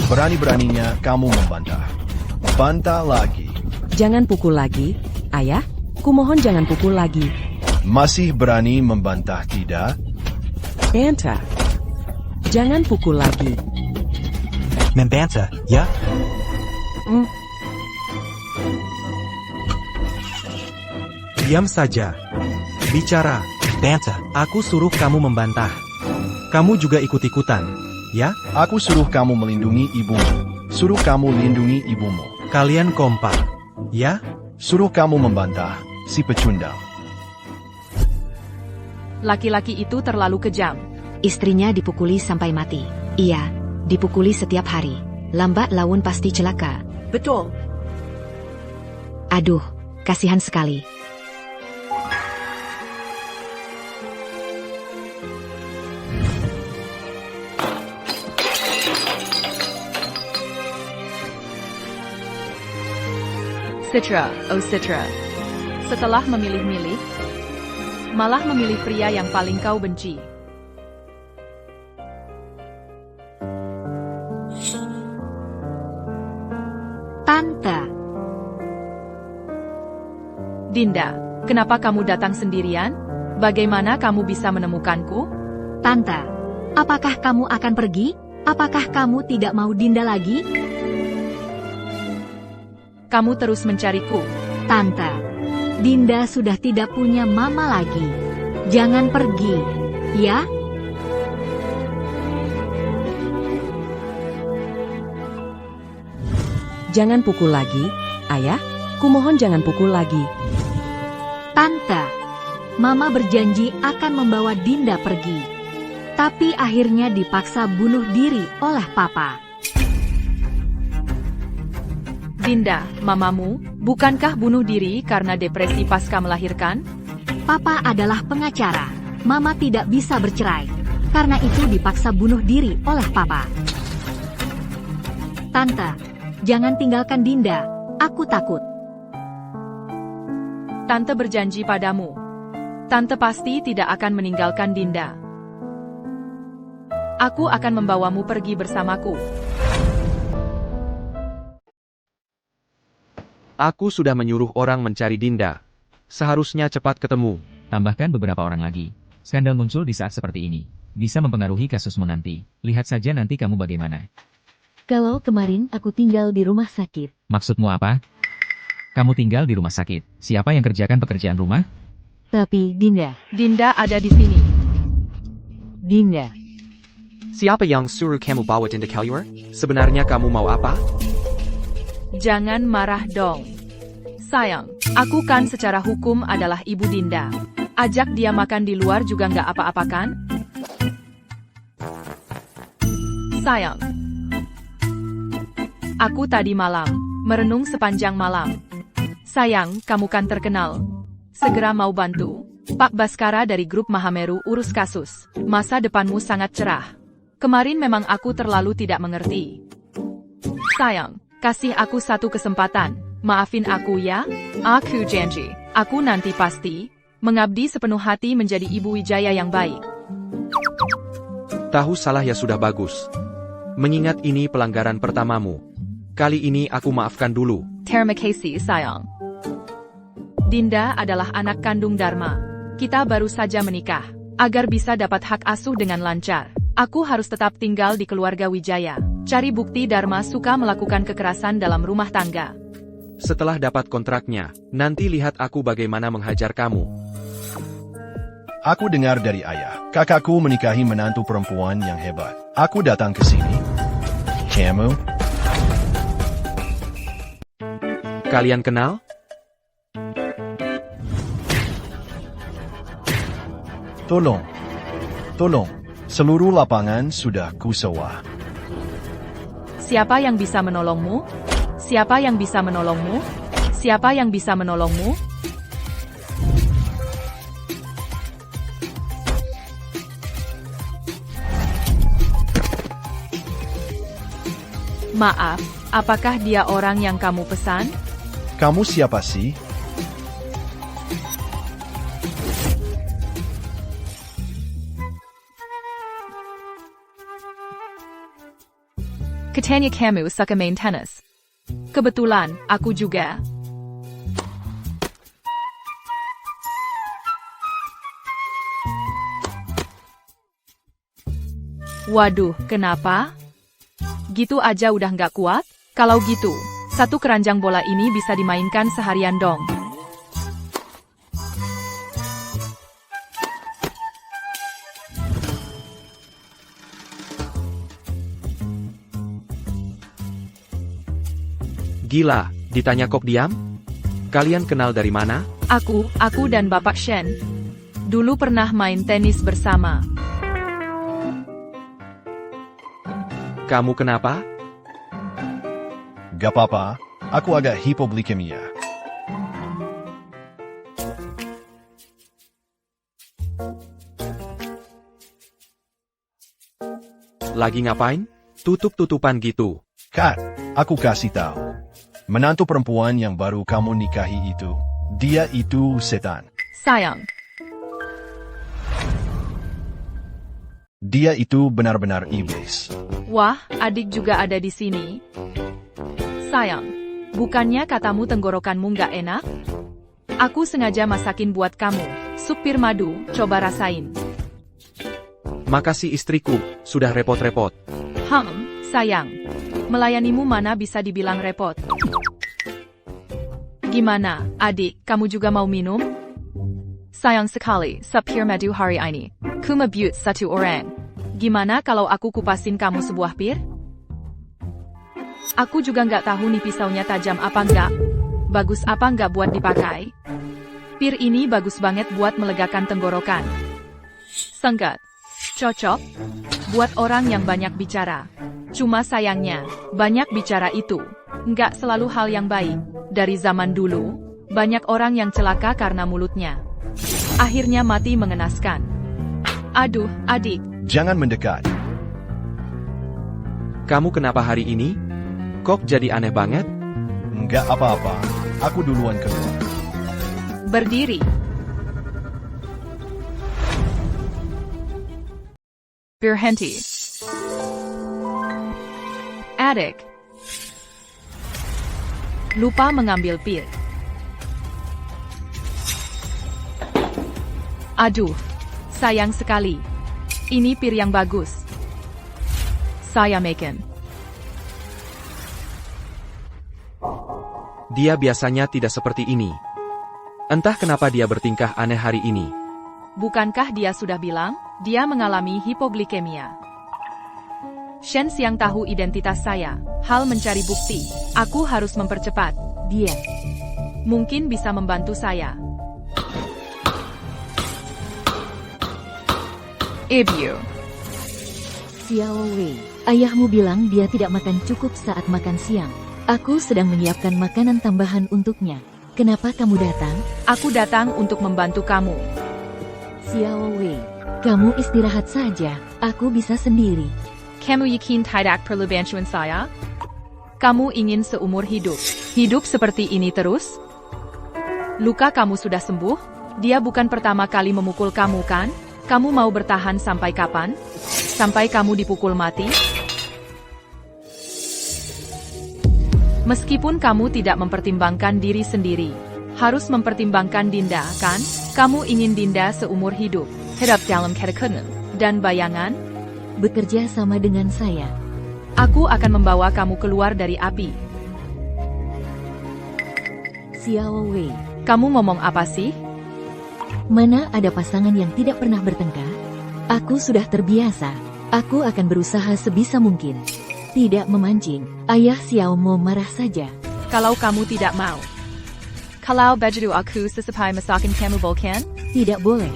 Berani-beraninya kamu membantah. Bantah lagi. Jangan pukul lagi, ayah. Kumohon jangan pukul lagi. Masih berani membantah tidak? Bantah. Jangan pukul lagi. Membantah, ya? Diam saja. Bicara, bantah. Aku suruh kamu membantah. Kamu juga ikut-ikutan, ya? Aku suruh kamu melindungi ibumu. Suruh kamu lindungi ibumu. Kalian kompak, ya? Suruh kamu membantah, si pecundang. Laki-laki itu terlalu kejam. Istrinya dipukuli sampai mati. Iya, dipukuli setiap hari. Lambat laun pasti celaka. Betul. Aduh, kasihan sekali. Citra, oh Citra. Setelah memilih-milih, malah memilih pria yang paling kau benci. Tante. Dinda, kenapa kamu datang sendirian? Bagaimana kamu bisa menemukanku? Tante, apakah kamu akan pergi? Apakah kamu tidak mau Dinda lagi? Kamu terus mencariku. Tante, Dinda sudah tidak punya mama lagi. Jangan pergi, ya? Jangan pukul lagi, ayah. Kumohon jangan pukul lagi. Tante, Mama berjanji akan membawa Dinda pergi. Tapi akhirnya dipaksa bunuh diri oleh Papa. Dinda, mamamu, bukankah bunuh diri karena depresi pasca melahirkan? Papa adalah pengacara. Mama tidak bisa bercerai. Karena itu dipaksa bunuh diri oleh Papa. Tante, jangan tinggalkan Dinda. Aku takut. Tante berjanji padamu. Tante pasti tidak akan meninggalkan Dinda. Aku akan membawamu pergi bersamaku. Aku sudah menyuruh orang mencari Dinda. Seharusnya cepat ketemu. Tambahkan beberapa orang lagi. Skandal muncul di saat seperti ini. Bisa mempengaruhi kasusmu nanti. Lihat saja nanti kamu bagaimana. Kalau kemarin aku tinggal di rumah sakit. Maksudmu apa? Kamu tinggal di rumah sakit. Siapa yang kerjakan pekerjaan rumah? Tapi Dinda, Dinda ada di sini. Dinda, Siapa yang suruh kamu bawa Dinda keluar? Sebenarnya kamu mau apa? Jangan marah dong. Sayang, aku kan secara hukum adalah ibu Dinda. Ajak dia makan di luar juga nggak apa-apa kan? Sayang. Aku tadi malam, merenung sepanjang malam. Sayang, kamu kan terkenal. Segera mau bantu. Pak Baskara dari grup Mahameru urus kasus. Masa depanmu sangat cerah. Kemarin memang aku terlalu tidak mengerti. Sayang, kasih aku satu kesempatan. Maafin aku ya. Aku janji, aku nanti pasti mengabdi sepenuh hati menjadi ibu Wijaya yang baik. Tahu salah ya sudah bagus. Mengingat ini pelanggaran pertamamu. Kali ini aku maafkan dulu. Terima kasih, sayang. Dinda adalah anak kandung Dharma. Kita baru saja menikah. Agar bisa dapat hak asuh dengan lancar, aku harus tetap tinggal di keluarga Wijaya. Cari bukti Dharma suka melakukan kekerasan dalam rumah tangga. Setelah dapat kontraknya, nanti lihat aku bagaimana menghajar kamu. Aku dengar dari ayah, kakakku menikahi menantu perempuan yang hebat. Aku datang ke sini. Kamu? Kalian kenal? Tolong. Seluruh lapangan sudah kusewa. Siapa yang bisa menolongmu? Siapa yang bisa menolongmu? Siapa yang bisa menolongmu? Maaf, apakah dia orang yang kamu pesan? Kamu siapa sih? Katanya kamu suka main tenis. Kebetulan, aku juga. Waduh, kenapa? Gitu aja udah nggak kuat? Kalau gitu, satu keranjang bola ini bisa dimainkan seharian dong. Gila, ditanya kok diam? Kalian kenal dari mana? Aku dan Bapak Shen. Dulu pernah main tenis bersama. Kamu kenapa? Gak apa-apa, aku agak hipoglikemia. Lagi ngapain? Tutup-tutupan gitu. Kat, aku kasih tahu. Menantu perempuan yang baru kamu nikahi itu, dia itu setan. Sayang, Dia itu benar-benar iblis. wah, adik juga ada di sini. Sayang, bukannya katamu tenggorokanmu nggak enak? Aku sengaja masakin buat kamu. Sup pir madu, coba rasain. Makasih istriku, sudah repot-repot. Sayang. Melayanimu mana bisa dibilang repot. Gimana, adik, kamu juga mau minum? Sayang sekali, sup pir madu hari ini. Kuma but satu orang. Gimana kalau aku kupasin kamu sebuah pir? Aku juga nggak tahu nih pisaunya tajam apa nggak. Bagus apa nggak buat dipakai? Pir ini bagus banget buat melegakan tenggorokan. Senggat. Cocok. Buat orang yang banyak bicara. Cuma sayangnya, banyak bicara itu nggak selalu hal yang baik. Dari zaman dulu, banyak orang yang celaka karena mulutnya. Akhirnya mati mengenaskan. Aduh, adik. Jangan mendekat. Kamu kenapa hari ini? Kok jadi aneh banget? Nggak apa-apa, aku duluan keluar. Berdiri. Berhenti. Adik. Lupa mengambil pir. Aduh, sayang sekali. Ini pir yang bagus. Saya makan. Dia biasanya tidak seperti ini. Entah kenapa dia bertingkah aneh hari ini. Bukankah dia sudah bilang, dia mengalami hipoglikemia? Shen Xiang tahu identitas saya. Hal mencari bukti. Aku harus mempercepat. Dia Mungkin bisa membantu saya. Ibu. Xiao Wei, ayahmu bilang dia tidak makan cukup saat makan siang. Aku sedang menyiapkan makanan tambahan untuknya. Kenapa kamu datang? Aku datang untuk membantu kamu. Xiao Wei, kamu istirahat saja. Aku bisa sendiri. Kamu yakin tidak perlu bantuan saya? Kamu ingin seumur hidup. Hidup seperti ini terus? Luka kamu sudah sembuh? Dia bukan pertama kali memukul kamu kan? Kamu mau bertahan sampai kapan? Sampai kamu dipukul mati? Meskipun kamu tidak mempertimbangkan diri sendiri, harus mempertimbangkan Dinda, kan? Kamu ingin Dinda seumur hidup, hidup dalam ketakutan dan bayangan? Bekerja sama dengan saya. Aku akan membawa kamu keluar dari api. Xiao Wei, Kamu ngomong apa sih? mana ada pasangan yang tidak pernah bertengkar? Aku sudah terbiasa. Aku akan berusaha sebisa mungkin. Tidak memancing. Ayah Xiao mau marah saja. Kalau kamu tidak mau. Kalau baju aku sesuai masakan kamu boleh? Tidak boleh.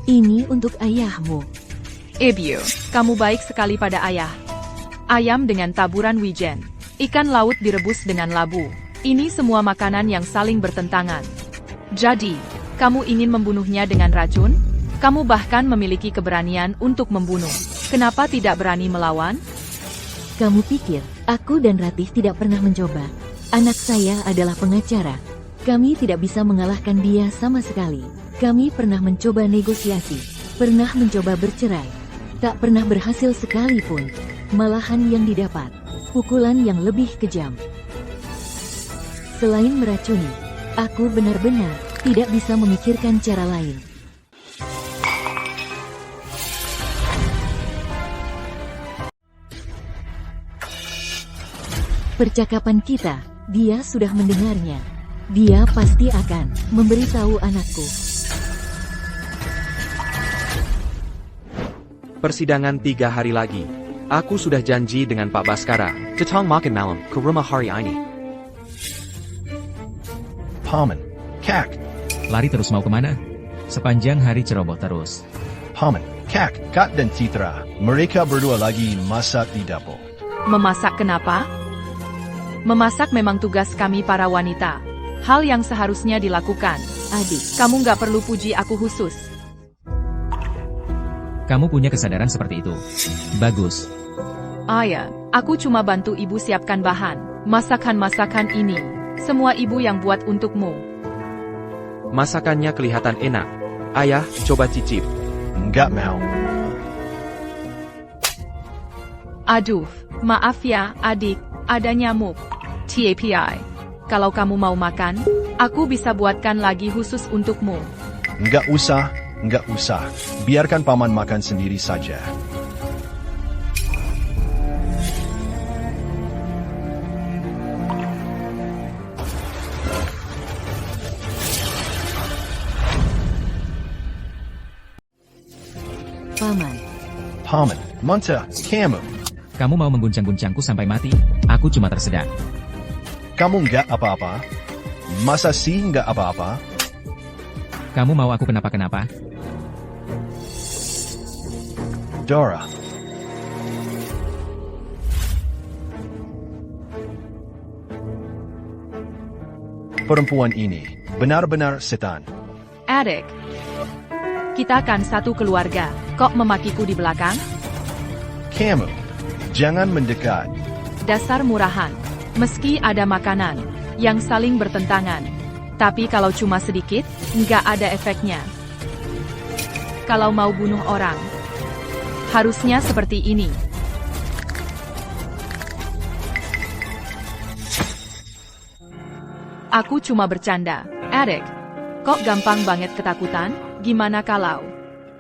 Ini untuk ayahmu. Ibu, kamu baik sekali pada ayah. Ayam dengan taburan wijen. Ikan laut direbus dengan labu. Ini semua makanan yang saling bertentangan. Jadi, kamu ingin membunuhnya dengan racun? Kamu bahkan memiliki keberanian untuk membunuh. Kenapa tidak berani melawan? Kamu pikir, aku dan Ratih tidak pernah mencoba? Anak saya adalah pengacara. Kami tidak bisa mengalahkan dia sama sekali. Kami pernah mencoba negosiasi. Pernah mencoba bercerai. Tak pernah berhasil sekalipun. Malahan yang didapat, pukulan yang lebih kejam. Selain meracuni, aku benar-benar tidak bisa memikirkan cara lain. Percakapan kita, dia sudah mendengarnya. Dia pasti akan memberitahu anakku. Persidangan 3 hari lagi. Aku sudah janji dengan Pak Baskara. Ketang makan malam ke rumah hari ini. Paman, Kak, Lari terus mau kemana? Sepanjang hari ceroboh terus. Paman, Kak, Kat dan Citra. Mereka berdua lagi masak di dapur. Memasak kenapa? Memasak memang tugas kami para wanita. Hal yang seharusnya dilakukan. Adik, Kamu nggak perlu puji aku khusus. Kamu punya kesadaran seperti itu. Bagus. Ayah, aku cuma bantu ibu siapkan bahan. Masakan-masakan ini, semua ibu yang buat untukmu. Masakannya kelihatan enak. Ayah, coba cicip. Enggak mau. Aduh, maaf ya, adik, ada nyamuk. TAPI. Kalau kamu mau makan, aku bisa buatkan lagi khusus untukmu. Enggak usah, enggak usah. Biarkan paman makan sendiri saja. Paman. Paman, Manta, kamu. Kamu mau mengguncang-guncangku sampai mati? Aku cuma tersedak. Kamu enggak apa-apa? Masa sih enggak apa-apa? Kamu mau aku kenapa-kenapa? Dora. Perempuan ini benar-benar setan. Adik, kita kan satu keluarga. Kok memakiku di belakang? Kamu, jangan mendekat. Dasar murahan. Meski ada makanan yang saling bertentangan, tapi kalau cuma sedikit, nggak ada efeknya. Kalau mau bunuh orang, harusnya seperti ini. Aku cuma bercanda. Adik, kok gampang banget ketakutan? Gimana kalau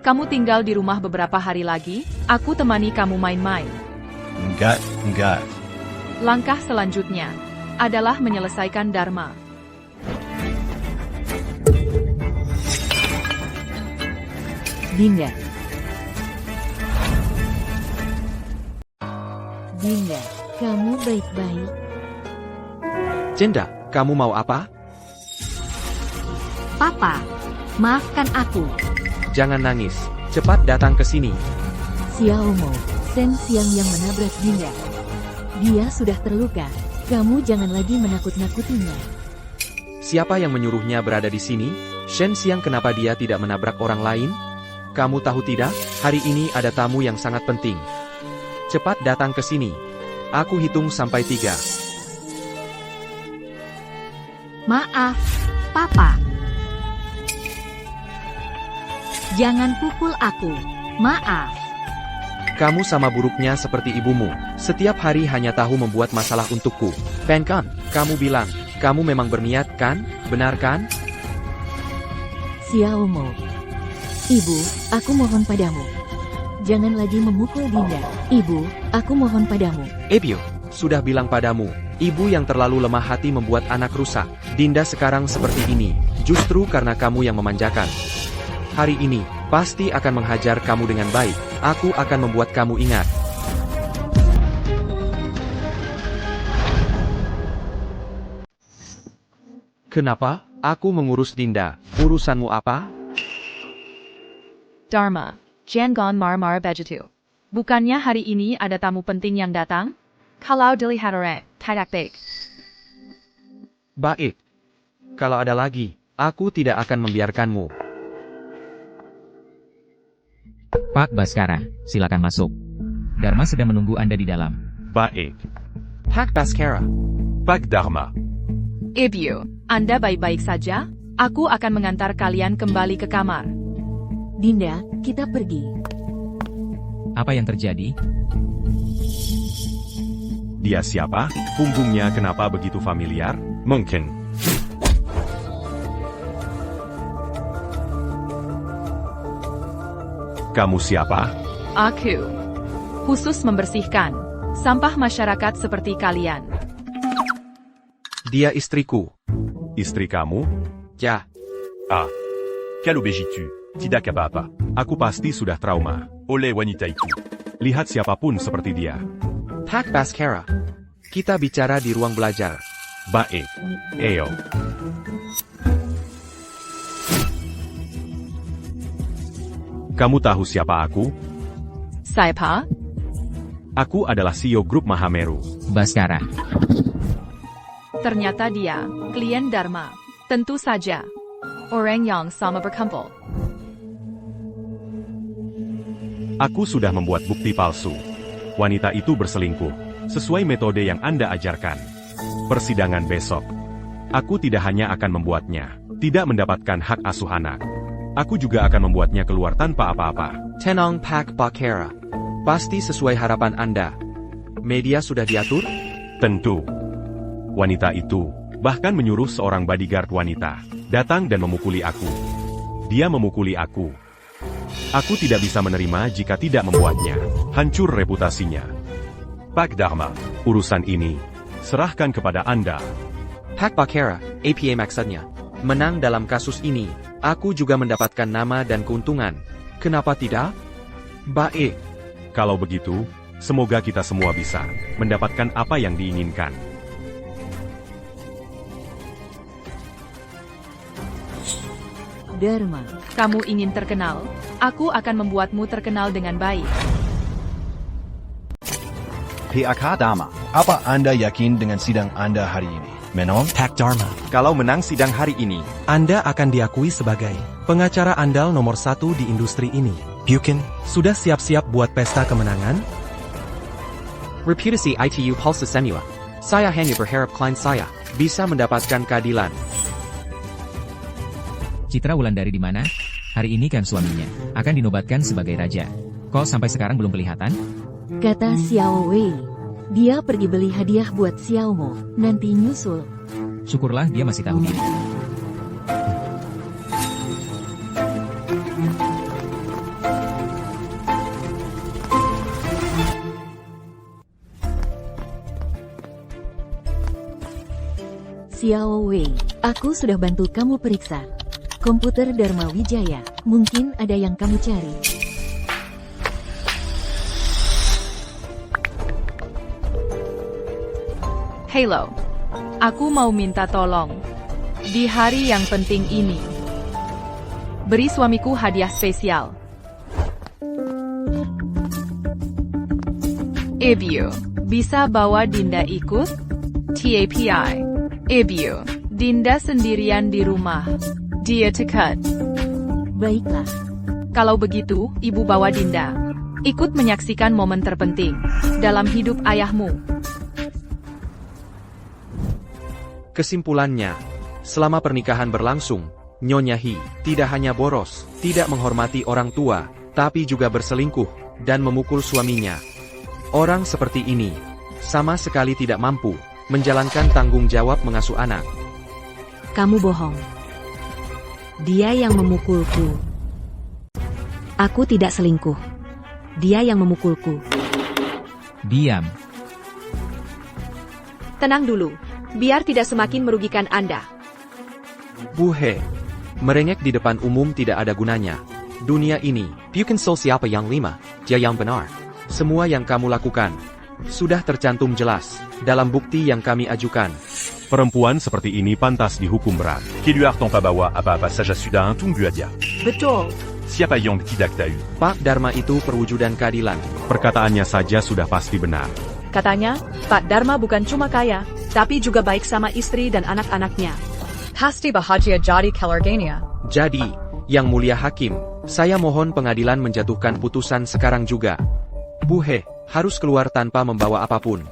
kamu tinggal di rumah beberapa hari lagi? Aku temani kamu main-main. Enggak, enggak. Langkah selanjutnya, adalah menyelesaikan Dharma. Dinda. Dinda, kamu baik-baik. Jenda, kamu mau apa? Papa, maafkan aku. Jangan nangis. Cepat datang ke sini. Xiaomo, Shen Xiang yang menabrak Dinda. Dia sudah terluka. Kamu jangan lagi menakut-nakutinya. Siapa yang menyuruhnya berada di sini? Shen Xiang, kenapa dia tidak menabrak orang lain? Kamu tahu tidak, hari ini ada tamu yang sangat penting. Cepat datang ke sini. Aku hitung sampai 3. Maaf, Papa. Jangan pukul aku. Maaf. Kamu sama buruknya seperti ibumu. Setiap hari hanya tahu membuat masalah untukku. Penkan, kamu bilang, kamu memang berniat kan? Benar kan? Xiaomo. Ibu, aku mohon padamu. Jangan lagi memukul Dinda. Ibu, aku mohon padamu. Ebio, sudah bilang padamu, ibu yang terlalu lemah hati membuat anak rusak. Dinda sekarang seperti ini, justru karena kamu yang memanjakan. Hari ini, pasti akan menghajar kamu dengan baik. Aku akan membuat kamu ingat. Kenapa? Aku mengurus Dinda. Urusanmu apa? Dharma, Jangan marmar begitu. Bukannya hari ini ada tamu penting yang datang? Kalau dilihat orang, tidak baik. Baik. Kalau ada lagi, aku tidak akan membiarkanmu. Pak Baskara, silakan masuk. Dharma sedang menunggu Anda di dalam. Baik. Pak Baskara. Pak Dharma. Ebio, Anda baik-baik saja? Aku akan mengantar kalian kembali ke kamar. Dinda, kita pergi. Apa yang terjadi? Dia siapa? Punggungnya kenapa begitu familiar? Mungkin. Kamu siapa? Aku. Khusus membersihkan sampah masyarakat seperti kalian. Dia istriku. Istri kamu? Ya. Ah. Quelle obéis-tu? Tidak apa-apa. Aku pasti sudah trauma. Oleh wanita itu. Lihat siapapun seperti dia. Pak Baskara. Kita bicara di ruang belajar. Baik. Ayo. Kamu tahu siapa aku? Siapa? Aku adalah CEO Grup Mahameru. Baskara. Ternyata dia, klien Dharma. Tentu saja. Orang yang sama berkumpul. Aku sudah membuat bukti palsu. Wanita itu berselingkuh, sesuai metode yang Anda ajarkan. Persidangan besok. Aku tidak hanya akan membuatnya tidak mendapatkan hak asuh anak. Aku juga akan membuatnya keluar tanpa apa-apa. Tenang Pak Baskara. Pasti sesuai harapan Anda. Media sudah diatur? Tentu. Wanita itu bahkan menyuruh seorang bodyguard wanita datang dan memukuli aku. Dia memukuli aku. Aku tidak bisa menerima jika tidak membuatnya hancur reputasinya. Pak Dharma. Urusan ini serahkan kepada Anda. Pak Baskara, APA maksudnya. Menang dalam kasus ini, aku juga mendapatkan nama dan keuntungan. Kenapa tidak? Baik. Kalau begitu, semoga kita semua bisa mendapatkan apa yang diinginkan. Dharma. Kamu ingin terkenal? Aku akan membuatmu terkenal dengan baik. PAK Dharma. Apa Anda yakin dengan sidang Anda hari ini? Menang? Pak Dharma, Kalau menang sidang hari ini, Anda akan diakui sebagai pengacara andal nomor 1 di industri ini. Bukin, sudah siap-siap buat pesta kemenangan? reputasi ITU Pulsa Semua. Saya hanya berharap klien saya bisa mendapatkan keadilan. Citra Wulandari di mana? Hari ini kan suaminya akan dinobatkan sebagai raja. Kok sampai sekarang belum kelihatan? Kata Xiao Wei. Dia pergi beli hadiah buat Xiaomo. Nanti nyusul. Syukurlah dia masih tahu diri. Xiao Wei, aku sudah bantu kamu periksa komputer Dharma Wijaya. Mungkin ada yang kamu cari. Halo. Aku mau minta tolong. Di hari yang penting ini, beri suamiku hadiah spesial. Ebio, bisa bawa Dinda ikut? TAPI. Ebio, Dinda sendirian di rumah. Dia dekat. Baiklah. Kalau begitu, ibu bawa Dinda. Ikut menyaksikan momen terpenting dalam hidup ayahmu. Kesimpulannya, selama pernikahan berlangsung, Nyonya He tidak hanya boros, tidak menghormati orang tua, tapi juga berselingkuh dan memukul suaminya. Orang seperti ini sama sekali tidak mampu menjalankan tanggung jawab mengasuh anak. Kamu bohong. Dia yang memukulku. Aku tidak selingkuh. Dia yang memukulku. Diam. Tenang dulu, biar tidak semakin merugikan Anda. Bu He, merengek di depan umum tidak ada gunanya. Dunia ini, bukan soal siapa yang lima, dia yang benar. Semua yang kamu lakukan sudah tercantum jelas dalam bukti yang kami ajukan. Perempuan seperti ini pantas dihukum berat. Keluar tanpa bawa apa-apa saja sudah tunggu aja. Betul. Siapa yang tidak tahu? Pak Dharma itu perwujudan keadilan. Perkataannya saja sudah pasti benar. Katanya, Pak Dharma bukan cuma kaya, tapi juga baik sama istri dan anak-anaknya. Pasti bahagia jadi keluarganya. Jadi, Yang Mulia Hakim, saya mohon pengadilan menjatuhkan putusan sekarang juga. Bu He harus keluar tanpa membawa apapun.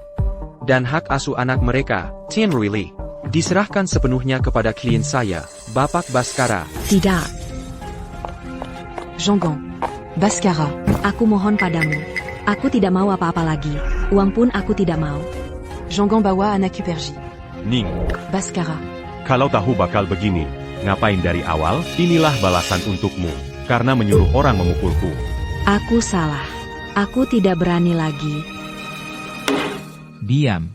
Dan hak asuh anak mereka, Tian Ruili, diserahkan sepenuhnya kepada klien saya, Bapak Baskara. Tidak. Zhonggang. Baskara. Aku mohon padamu. Aku tidak mau apa-apa lagi. Uang pun aku tidak mau. Zhonggang bawa anak Perji. Ning, Baskara. kalau tahu bakal begini, ngapain dari awal? Inilah balasan untukmu, karena menyuruh orang memukulku. Aku salah. Aku tidak berani lagi. Diam.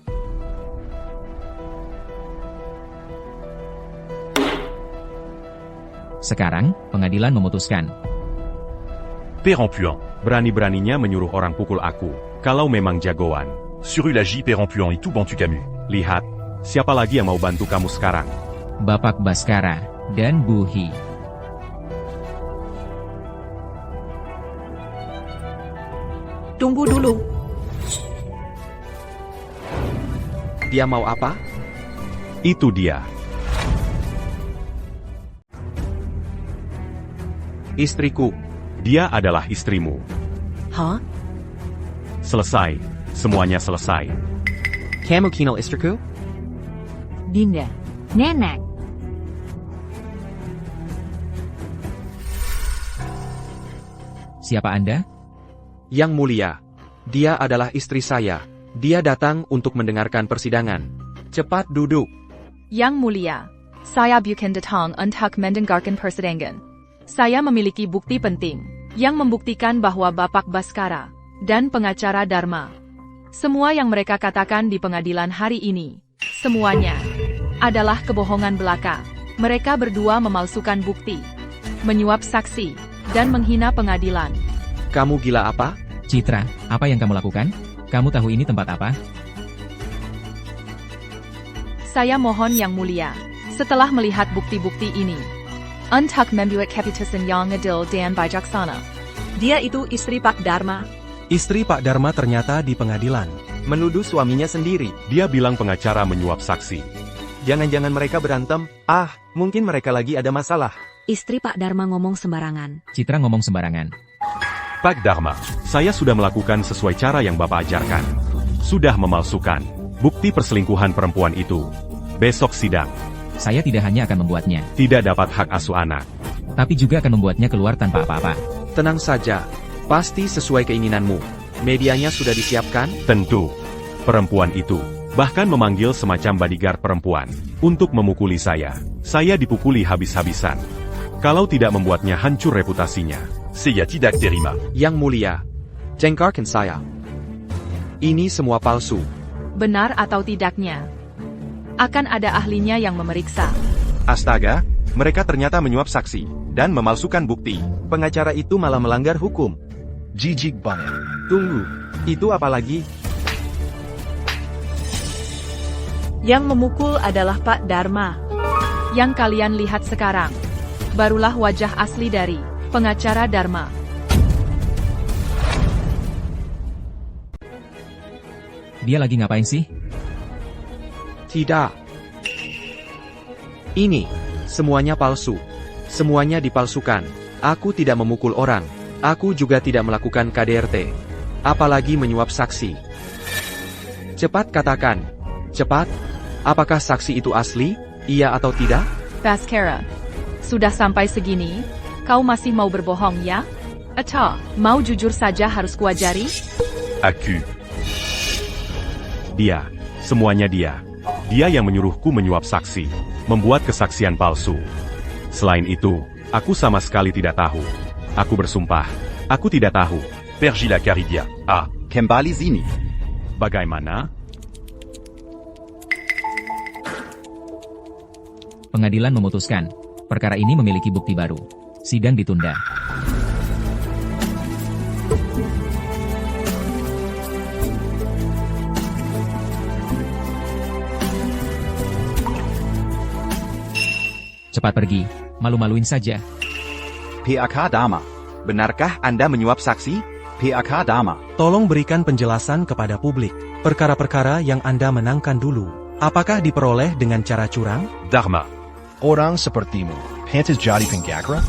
Sekarang, pengadilan memutuskan. Pérempuan. Berani-beraninya menyuruh orang pukul aku, kalau memang jagoan. Sur Ulaji Pérempuan itu bantu kamu. Lihat, siapa lagi yang mau bantu kamu sekarang? Bapak Baskara dan Bu He. Tunggu dulu. Dia mau apa? Itu dia. Istriku. Dia adalah istrimu. Hah? Selesai. Semuanya selesai. Kamu kenal istriku? Dinda. Nenek. Siapa Anda? Yang Mulia. Dia adalah istri saya. Dia datang untuk mendengarkan persidangan. Cepat duduk. Yang Mulia, saya bukan datang untuk mendengarkan persidangan. Saya memiliki bukti penting yang membuktikan bahwa Bapak Baskara dan pengacara Dharma, semua yang mereka katakan di pengadilan hari ini, semuanya adalah kebohongan belaka. Mereka berdua memalsukan bukti, menyuap saksi, dan menghina pengadilan. Kamu gila apa? Citra, apa yang kamu lakukan? Kamu tahu ini tempat apa? Saya mohon Yang Mulia, setelah melihat bukti-bukti ini, untuk membuat keputusan yang adil dan bijaksana. Dia itu istri Pak Dharma. Istri Pak Dharma ternyata di pengadilan. Menuduh suaminya sendiri. Dia bilang pengacara menyuap saksi. Jangan-jangan mereka berantem. Mungkin mereka lagi ada masalah. Istri Pak Dharma ngomong sembarangan. Citra ngomong sembarangan. Pak Dharma, saya sudah melakukan sesuai cara yang Bapak ajarkan. Sudah memalsukan bukti perselingkuhan perempuan itu. Besok sidang. Saya tidak hanya akan membuatnya, Tidak dapat hak asuh anak. tapi juga akan membuatnya keluar tanpa apa-apa. Tenang saja. Pasti sesuai keinginanmu. Medianya sudah disiapkan? Tentu. Perempuan itu bahkan memanggil semacam bodyguard perempuan untuk memukuli saya. Saya dipukuli habis-habisan. Kalau tidak membuatnya hancur reputasinya. Saya tidak terima. Yang Mulia. Jengkarkan saya. Ini semua palsu. Benar atau tidaknya? Akan ada ahlinya yang memeriksa. Astaga, mereka ternyata menyuap saksi dan memalsukan bukti. Pengacara itu malah melanggar hukum. Jijik banget. Tunggu, itu apa lagi? Yang memukul adalah Pak Dharma. Yang kalian lihat sekarang, barulah wajah asli dari pengacara Dharma. Dia lagi ngapain sih? Tidak. Ini, semuanya palsu. Semuanya dipalsukan. Aku tidak memukul orang. Aku juga tidak melakukan KDRT. Apalagi menyuap saksi. Cepat katakan. Cepat. Apakah saksi itu asli? Iya atau tidak? Baskara, sudah sampai segini, kau masih mau berbohong ya? Atau, mau jujur saja harus kuajari? Aku. Dia, semuanya dia. Dia yang menyuruhku menyuap saksi, membuat kesaksian palsu. Selain itu, aku sama sekali tidak tahu. Aku bersumpah, aku tidak tahu. Pergila Caridia. Ah, kembali sini. Bagaimana? Pengadilan memutuskan, perkara ini memiliki bukti baru. Sidang ditunda. Cepat pergi, malu-maluin saja. PAK Dharma. Benarkah Anda menyuap saksi? PAK Dharma. Tolong berikan penjelasan kepada publik. Perkara-perkara yang Anda menangkan dulu, apakah diperoleh dengan cara curang? Dharma. Orang sepertimu, pantas jadi pengacara?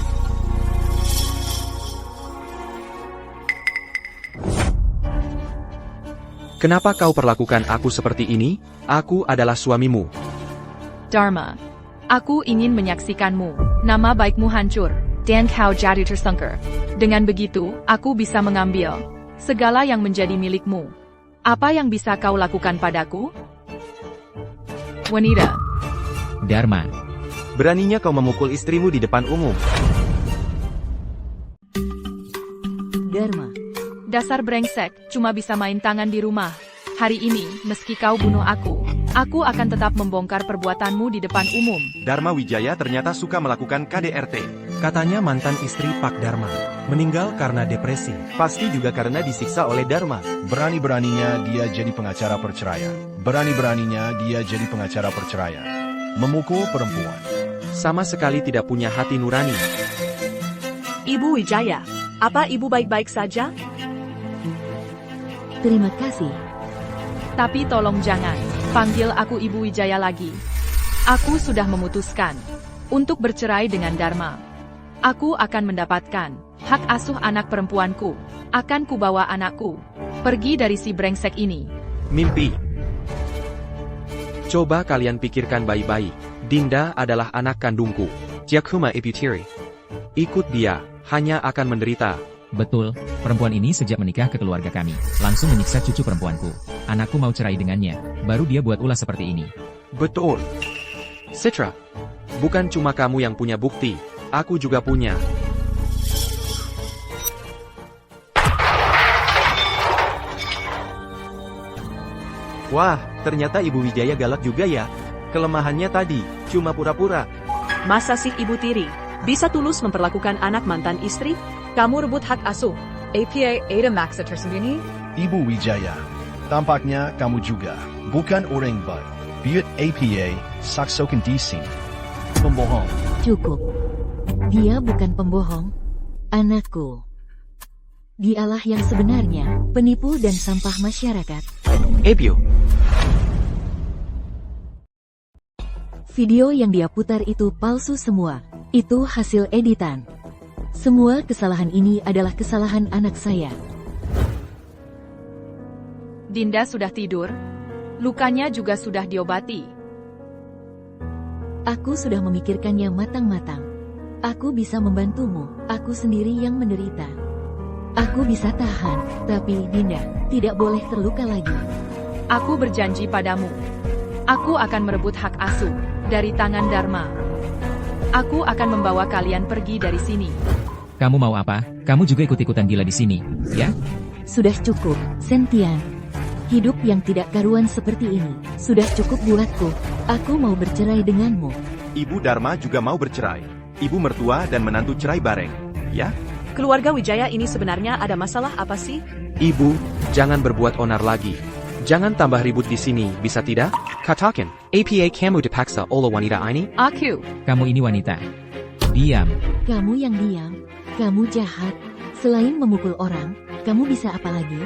Kenapa kau perlakukan aku seperti ini? Aku adalah suamimu. Dharma, aku ingin menyaksikanmu. Nama baikmu hancur, dan kau jadi tersungkur. Dengan begitu, aku bisa mengambil segala yang menjadi milikmu. Apa yang bisa kau lakukan padaku? Wanita. Dharma. Beraninya kau memukul istrimu di depan umum. Dharma. Dasar brengsek, cuma bisa main tangan di rumah. Hari ini, meski kau bunuh aku akan tetap membongkar perbuatanmu di depan umum. Dharma Wijaya ternyata suka melakukan KDRT. Katanya mantan istri Pak Dharma meninggal karena depresi. Pasti juga karena disiksa oleh Dharma. Berani-beraninya dia jadi pengacara perceraian. Berani-beraninya dia jadi pengacara perceraian. Memukul perempuan. Sama sekali tidak punya hati nurani. Ibu Wijaya, apa ibu baik-baik saja? Terima kasih. Tapi tolong jangan panggil aku Ibu Wijaya lagi. Aku sudah memutuskan untuk bercerai dengan Dharma. Aku akan mendapatkan hak asuh anak perempuanku. Akan kubawa anakku pergi dari si brengsek ini. Mimpi. Coba kalian pikirkan baik-baik. Dinda adalah anak kandungku. Jakuma Epitiri. Ikut dia, hanya akan menderita. Betul, perempuan ini sejak menikah ke keluarga kami, langsung menyiksa cucu perempuanku. Anakku mau cerai dengannya, baru dia buat ulah seperti ini. Betul. Citra, bukan cuma kamu yang punya bukti, aku juga punya. Wah, ternyata Ibu Wijaya galak juga ya. Kelemahannya tadi, cuma pura-pura. Masa sih Ibu Tiri bisa tulus memperlakukan anak mantan istri? Kamu rebut hak asuh. APA Ada Maxa tersembunyi? Ibu Wijaya, tampaknya kamu juga bukan orang baik. Biut APA, saksokan di sini. Pembohong. Cukup. Dia bukan pembohong. Anakku. Dialah yang sebenarnya, penipu dan sampah masyarakat. Ebio. Video yang dia putar itu palsu semua. Itu hasil editan. Semua kesalahan ini adalah kesalahan anak saya. Dinda sudah tidur. Lukanya juga sudah diobati. Aku sudah memikirkannya matang-matang. Aku bisa membantumu. Aku sendiri yang menderita. Aku bisa tahan, tapi Dinda tidak boleh terluka lagi. Aku berjanji padamu. Aku akan merebut hak asuh dari tangan Dharma. Aku akan membawa kalian pergi dari sini. Kamu mau apa? Kamu juga ikut-ikutan gila di sini, ya? Sudah cukup, Sentian. Hidup yang tidak karuan seperti ini, sudah cukup buatku. Aku mau bercerai denganmu. Ibu Dharma juga mau bercerai. Ibu mertua dan menantu cerai bareng. Ya? Keluarga Wijaya ini sebenarnya ada masalah apa sih? Ibu, jangan berbuat onar lagi. Jangan tambah ribut di sini, bisa tidak? Katakan, apa kamu dipaksa oleh wanita ini? Aku. Kamu ini wanita. Diam. Kamu yang diam, kamu jahat. Selain memukul orang, kamu bisa apa lagi?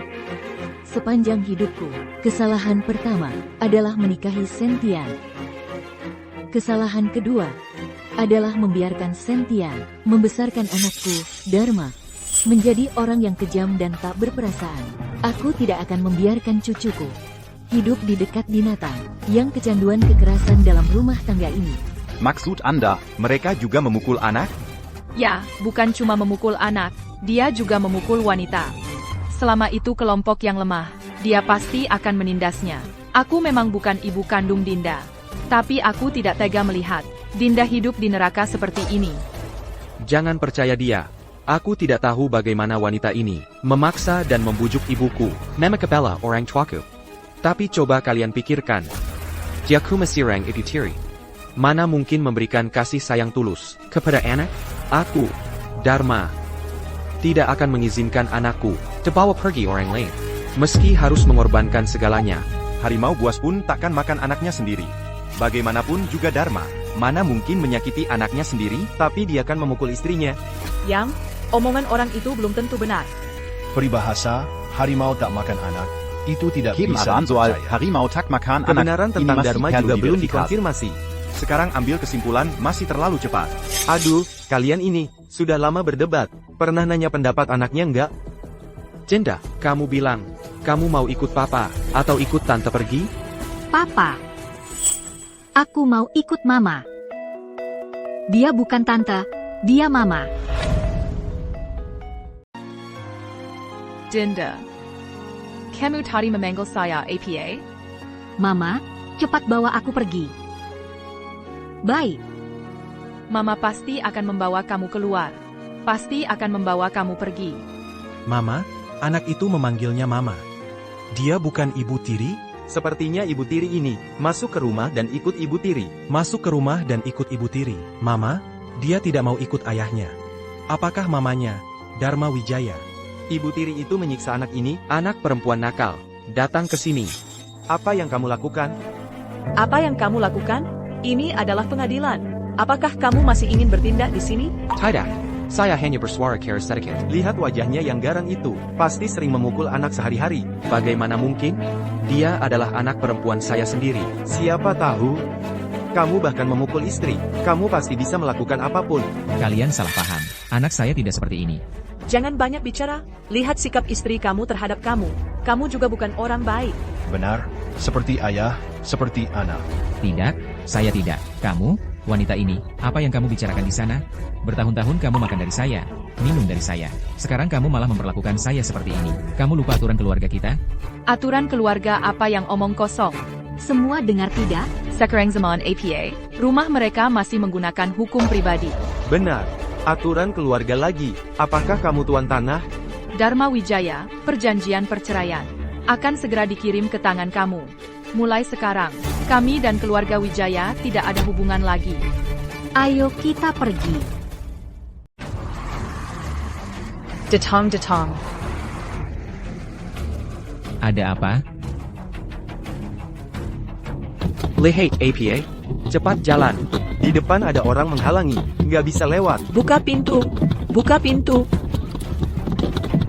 Sepanjang hidupku, kesalahan pertama adalah menikahi Sentian. Kesalahan kedua adalah membiarkan Sentian membesarkan anakku, Dharma, menjadi orang yang kejam dan tak berperasaan. Aku tidak akan membiarkan cucuku hidup di dekat binatang yang kecanduan kekerasan dalam rumah tangga ini. Maksud Anda, mereka juga memukul anak? Ya, bukan cuma memukul anak, dia juga memukul wanita. Selama itu kelompok yang lemah, dia pasti akan menindasnya. Aku memang bukan ibu kandung Dinda, tapi aku tidak tega melihat Dinda hidup di neraka seperti ini. Jangan percaya dia. Aku tidak tahu bagaimana wanita ini memaksa dan membujuk ibuku, nama kepala orang tuaku. Tapi coba kalian pikirkan. Diaku masirang itu tiri. Mana mungkin memberikan kasih sayang tulus kepada anak? Aku, Dharma, tidak akan mengizinkan anakku dibawa pergi orang lain. Meski harus mengorbankan segalanya. Harimau buas pun takkan makan anaknya sendiri. Bagaimanapun juga Dharma, mana mungkin menyakiti anaknya sendiri, tapi dia akan memukul istrinya. Yang, omongan orang itu belum tentu benar. Peribahasa, harimau tak makan anak, itu tidak Kim bisa Aran soal dipercaya. harimau tak makan anak. Kebenaran Ini tentang masih Dharma perlu juga belum diverifikasi. dikonfirmasi. Sekarang ambil kesimpulan, masih terlalu cepat. Aduh, kalian ini sudah lama berdebat. Pernah nanya pendapat anaknya enggak? Jenda, kamu bilang, kamu mau ikut papa atau ikut tante pergi? Papa. Aku mau ikut mama. Dia bukan tante, dia mama. Dinda. Kamu tadi memanggil saya apa? Mama, cepat bawa aku pergi. Baik. Mama pasti akan membawa kamu keluar. Pasti akan membawa kamu pergi. Mama, anak itu memanggilnya Mama. Dia bukan ibu tiri? Sepertinya ibu tiri ini masuk ke rumah dan ikut ibu tiri. Masuk ke rumah dan ikut ibu tiri. Mama, dia tidak mau ikut ayahnya. Apakah mamanya, Dharma Wijaya? Ibu tiri itu menyiksa anak ini, anak perempuan nakal. Datang ke sini. Apa yang kamu lakukan? Apa yang kamu lakukan? Ini adalah pengadilan. Apakah kamu masih ingin bertindak di sini? Tidak. Saya hanya bersuara kera sedikit. Lihat wajahnya yang garang itu, pasti sering memukul anak sehari-hari. Bagaimana mungkin? Dia adalah anak perempuan saya sendiri. Siapa tahu? Kamu bahkan memukul istri. Kamu pasti bisa melakukan apapun. Kalian salah paham. Anak saya tidak seperti ini. Jangan banyak bicara. Lihat sikap istri kamu terhadap kamu. Kamu juga bukan orang baik. Benar, seperti ayah, seperti anak. Tidak, saya tidak. Kamu, wanita ini, apa yang kamu bicarakan di sana? Bertahun-tahun kamu makan dari saya, minum dari saya. Sekarang kamu malah memperlakukan saya seperti ini. Kamu lupa aturan keluarga kita? Aturan keluarga apa yang omong kosong? Semua dengar tidak? Sekarang zaman APA, rumah mereka masih menggunakan hukum pribadi. Benar. Aturan keluarga lagi. Apakah kamu tuan tanah? Dharma Wijaya, perjanjian perceraian, akan segera dikirim ke tangan kamu. Mulai sekarang, kami dan keluarga Wijaya tidak ada hubungan lagi. Ayo kita pergi. Detong detong. Ada apa? Lihat APA. Cepat jalan. Di depan ada orang menghalangi. Nggak bisa lewat. Buka pintu. Buka pintu.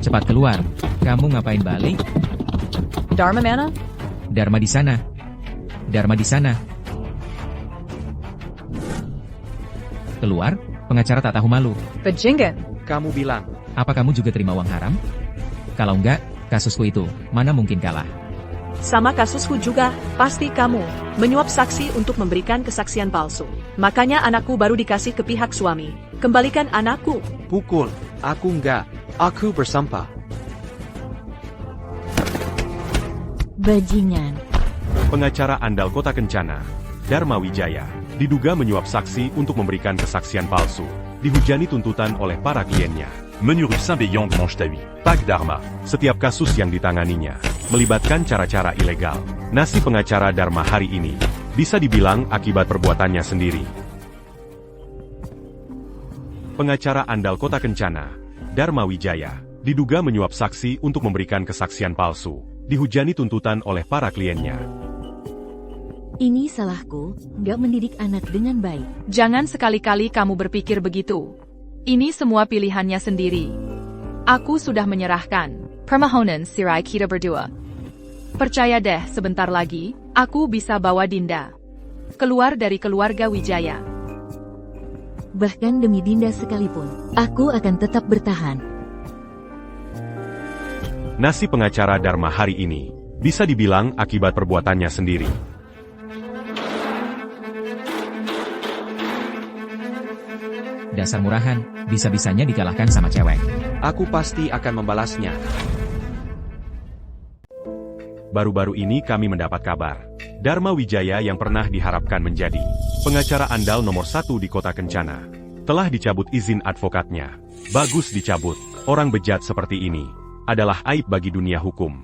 Cepat keluar. Kamu ngapain balik? Dharma mana? Dharma di sana. Dharma di sana. Keluar, pengacara tak tahu malu. Bajingan. Kamu bilang. Apa kamu juga terima uang haram? Kalau enggak, kasusku itu, mana mungkin kalah. Sama kasusku juga, pasti kamu menyuap saksi untuk memberikan kesaksian palsu. Makanya anakku baru dikasih ke pihak suami. Kembalikan anakku. Pukul. Aku enggak. Aku bersampah. Bajingan. Pengacara andal Kota Kencana, Dharma Wijaya, diduga menyuap saksi untuk memberikan kesaksian palsu, dihujani tuntutan oleh para kliennya. Menurut Saint-Beyond Manche-Tawi, Pak Dharma, setiap kasus yang ditanganinya melibatkan cara-cara ilegal. Nasib pengacara Dharma hari ini bisa dibilang akibat perbuatannya sendiri. Pengacara andal Kota Kencana, Dharma Wijaya, diduga menyuap saksi untuk memberikan kesaksian palsu, dihujani tuntutan oleh para kliennya. Ini salahku, nggak mendidik anak dengan baik. Jangan sekali-kali kamu berpikir begitu. Ini semua pilihannya sendiri. Aku sudah menyerahkan permohonan cerai kita berdua. Percaya deh, sebentar lagi, aku bisa bawa Dinda keluar dari keluarga Wijaya. Bahkan demi Dinda sekalipun, aku akan tetap bertahan. Nasib pengacara Dharma hari ini bisa dibilang akibat perbuatannya sendiri. Dasar murahan, bisa-bisanya dikalahkan sama cewek. Aku pasti akan membalasnya. Baru-baru ini kami mendapat kabar, Dharma Wijaya yang pernah diharapkan menjadi pengacara andal nomor 1 di Kota Kencana, telah dicabut izin advokatnya. Bagus dicabut, orang bejat seperti ini adalah aib bagi dunia hukum.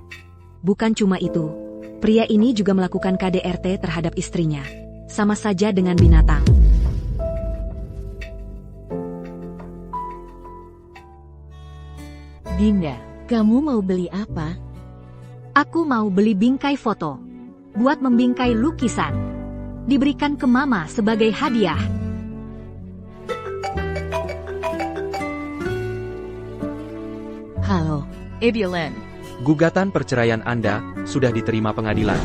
Bukan cuma itu, pria ini juga melakukan KDRT terhadap istrinya. Sama saja dengan binatang. Dinda, kamu mau beli apa? Aku mau beli bingkai foto. Buat membingkai lukisan. Diberikan ke Mama sebagai hadiah. Halo. Evelyn. Gugatan perceraian Anda sudah diterima pengadilan.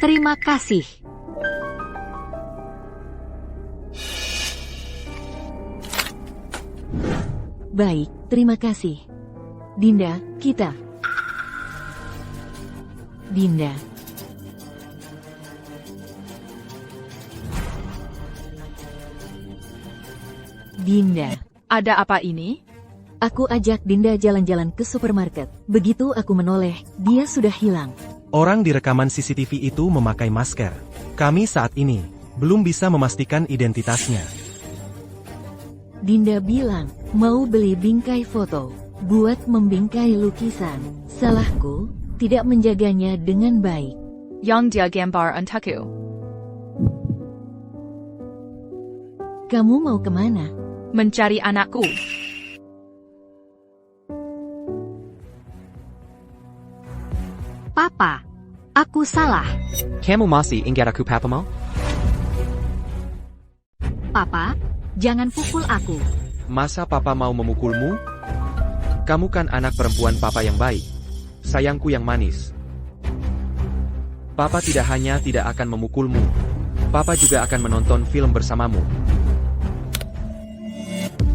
Terima kasih. Baik, terima kasih. Dinda, kita. Dinda. Dinda. Ada apa ini? Aku ajak Dinda jalan-jalan ke supermarket. Begitu aku menoleh, dia sudah hilang. Orang di rekaman CCTV itu memakai masker. Kami saat ini belum bisa memastikan identitasnya. Dinda bilang, mau beli bingkai foto, buat membingkai lukisan. Salahku, tidak menjaganya dengan baik. Yang dia gambar untukku. Kamu mau kemana? Mencari anakku. Papa, aku salah. Kamu masih ingat aku papamu? Papa, jangan pukul aku. Masa papa mau memukulmu? Kamu kan anak perempuan papa yang baik. Sayangku yang manis. Papa tidak hanya tidak akan memukulmu. Papa juga akan menonton film bersamamu.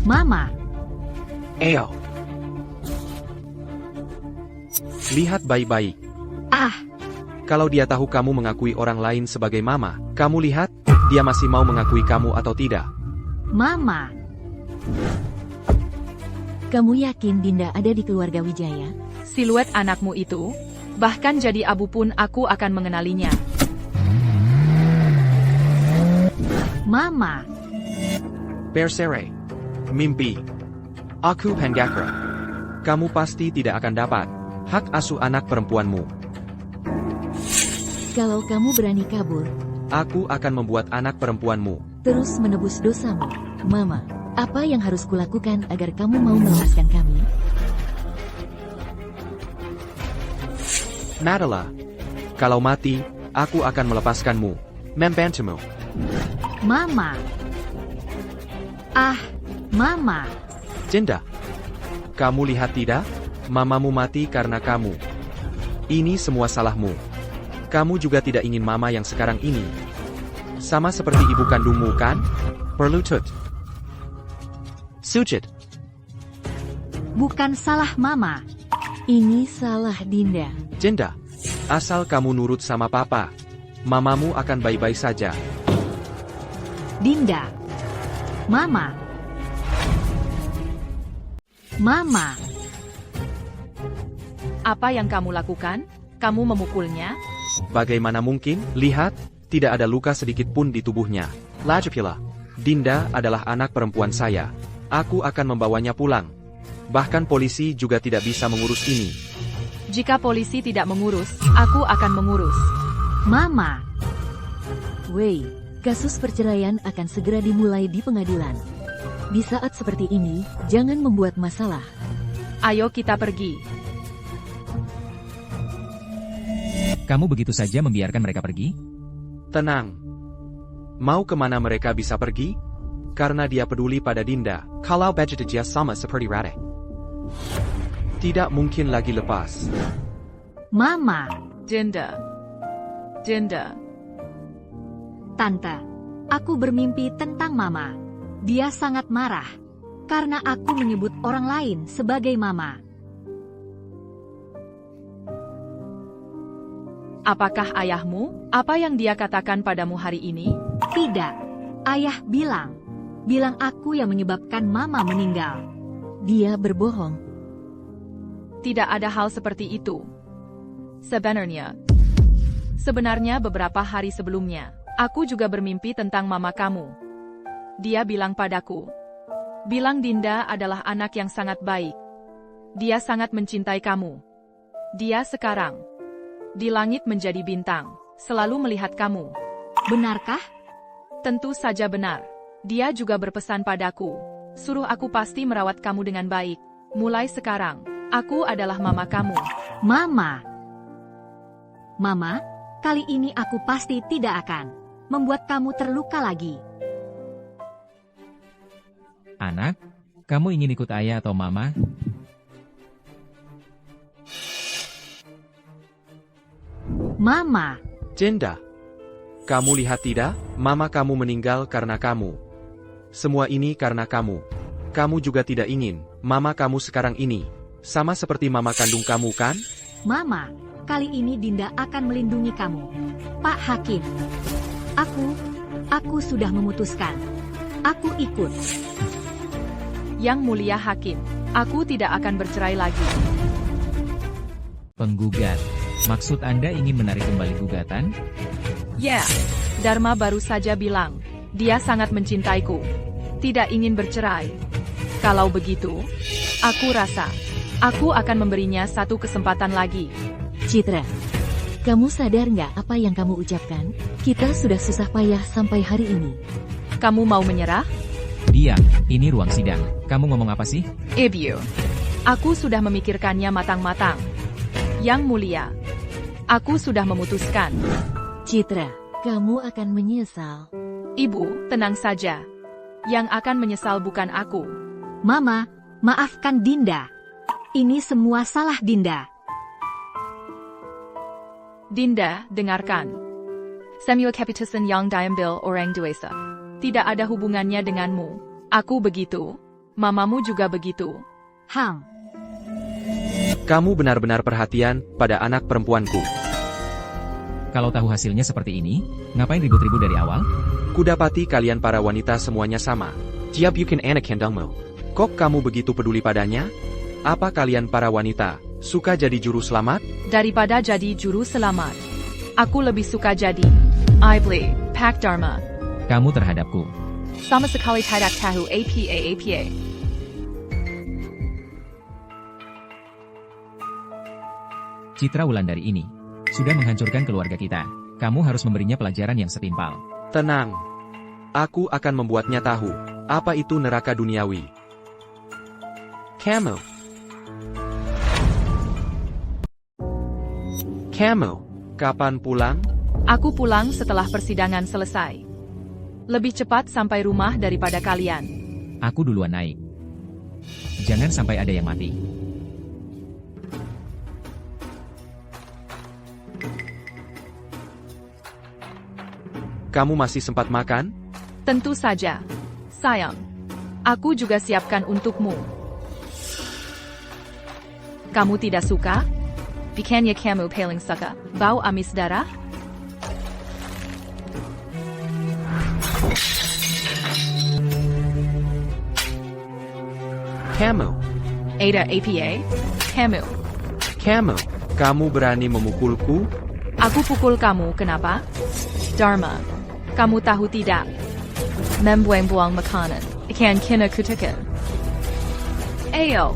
Mama. Ayo. Lihat baik-baik. Ah. Kalau dia tahu kamu mengakui orang lain sebagai mama, kamu lihat, dia masih mau mengakui kamu atau tidak. Mama. Kamu yakin Dinda ada di keluarga Wijaya? Siluet anakmu itu, bahkan jadi abu pun aku akan mengenalinya. Mama. Persere. Mimpi. Aku Pangakra. Kamu pasti tidak akan dapat hak asuh anak perempuanmu. Kalau kamu berani kabur, aku akan membuat anak perempuanmu terus menebus dosamu. Mama, apa yang harus kulakukan agar kamu mau melepaskan kami? Madala. Kalau mati, aku akan melepaskanmu. Membantumu. Mama. Ah, Mama. Jenda. Kamu lihat tidak? Mamamu mati karena kamu. Ini semua salahmu. Kamu juga tidak ingin mama yang sekarang ini. Sama seperti ibu kandungmu kan? Perlutut. Sujud. Bukan salah Mama. Ini salah Dinda. Jenda. Asal kamu nurut sama papa, mamamu akan baik-baik saja. Dinda. Mama. Mama. Apa yang kamu lakukan? Kamu memukulnya? Bagaimana mungkin? Lihat, tidak ada luka sedikit pun di tubuhnya. Lajapila. Dinda adalah anak perempuan saya. Aku akan membawanya pulang. Bahkan polisi juga tidak bisa mengurus ini. Jika polisi tidak mengurus, aku akan mengurus. Mama. Wei, kasus perceraian akan segera dimulai di pengadilan. Di saat seperti ini, jangan membuat masalah. Ayo kita pergi. Kamu begitu saja membiarkan mereka pergi? Tenang. Mau kemana mereka bisa pergi? Karena dia peduli pada Dinda. Kalau budget dia sama seperti Radek. Tidak mungkin lagi lepas. Mama. Dinda. Dinda. Tante, aku bermimpi tentang Mama. Dia sangat marah karena aku menyebut orang lain sebagai Mama. Apakah ayahmu? Apa yang dia katakan padamu hari ini? Tidak. Ayah bilang aku yang menyebabkan Mama meninggal. Dia berbohong. Tidak ada hal seperti itu. Sebenarnya beberapa hari sebelumnya, aku juga bermimpi tentang mama kamu. Dia bilang padaku, bilang Dinda adalah anak yang sangat baik. Dia sangat mencintai kamu. Dia sekarang di langit menjadi bintang, selalu melihat kamu. Benarkah? Tentu saja benar. Dia juga berpesan padaku, suruh aku pasti merawat kamu dengan baik. Mulai sekarang, aku adalah mama kamu. Mama. Mama, kali ini aku pasti tidak akan membuat kamu terluka lagi. Anak, kamu ingin ikut ayah atau mama? Mama. Dinda. Kamu lihat tidak? Mama kamu meninggal karena kamu. Semua ini karena kamu. Kamu juga tidak ingin mama kamu sekarang ini sama seperti mama kandung kamu, kan? Mama, kali ini Dinda akan melindungi kamu. Pak Hakim. Aku sudah memutuskan. Aku ikut. Yang mulia Hakim, aku tidak akan bercerai lagi. Penggugat. Maksud Anda ingin menarik kembali gugatan? Ya, Dharma baru saja bilang, dia sangat mencintaiku. Tidak ingin bercerai. Kalau begitu, aku rasa, aku akan memberinya satu kesempatan lagi. Citra, kamu sadar nggak apa yang kamu ucapkan? Kita sudah susah payah sampai hari ini. Kamu mau menyerah? Diam, ini ruang sidang. Kamu ngomong apa sih? Ibu, aku sudah memikirkannya matang-matang. Yang mulia, aku sudah memutuskan. Citra, kamu akan menyesal. Ibu, tenang saja. Yang akan menyesal bukan aku. Mama, maafkan Dinda. Ini semua salah Dinda. Dinda, dengarkan. Samuel Kapitusan yang diambil orang dewasa. Tidak ada hubungannya denganmu. Aku begitu. Mamamu juga begitu. Kamu benar-benar perhatian pada anak perempuanku. Kalau tahu hasilnya seperti ini, ngapain ribut-ribut dari awal? Kudapati kalian para wanita semuanya sama. Jia bukan anak kandungmu. Kok kamu begitu peduli padanya? Apa kalian para wanita suka jadi juru selamat? Daripada jadi juru selamat, aku lebih suka jadi Ibli, Pak Dharma. Kamu terhadapku. Sama sekali tidak tahu apa. Citra Wulandari ini sudah menghancurkan keluarga kita. Kamu harus memberinya pelajaran yang setimpal. Tenang. Aku akan membuatnya tahu apa itu neraka duniawi. Kamu, kapan pulang? Aku pulang setelah persidangan selesai. Lebih cepat sampai rumah daripada kalian. Aku duluan naik. Jangan sampai ada yang mati. Kamu masih sempat makan? Tentu saja. Sayang. Aku juga siapkan untukmu. Kamu tidak suka? Bukannya kamu paling suka bau amis darah? Kamu. Ada apa? Kamu berani memukulku? Aku pukul kamu, kenapa? Dharma, kamu tahu tidak? Membuang-buang makanan. Ikan kina kutakan. Ayo.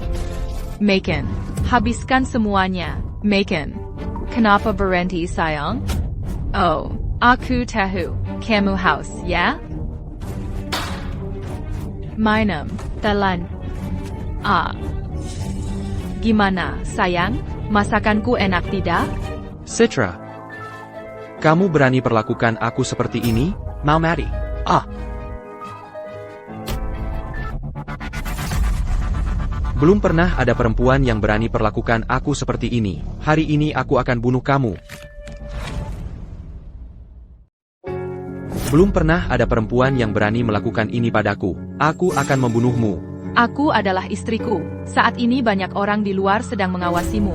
Makan. Habiskan semuanya. Makan. Kenapa berhenti sayang? Oh, aku tahu. Kamu haus, ya? Minum. Telan. Gimana, sayang? Masakanku enak tidak? Citra. Kamu berani perlakukan aku seperti ini? Mau mati? Belum pernah ada perempuan yang berani perlakukan aku seperti ini. Hari ini aku akan bunuh kamu. Belum pernah ada perempuan yang berani melakukan ini padaku. Aku akan membunuhmu. Aku adalah istriku. Saat ini banyak orang di luar sedang mengawasimu.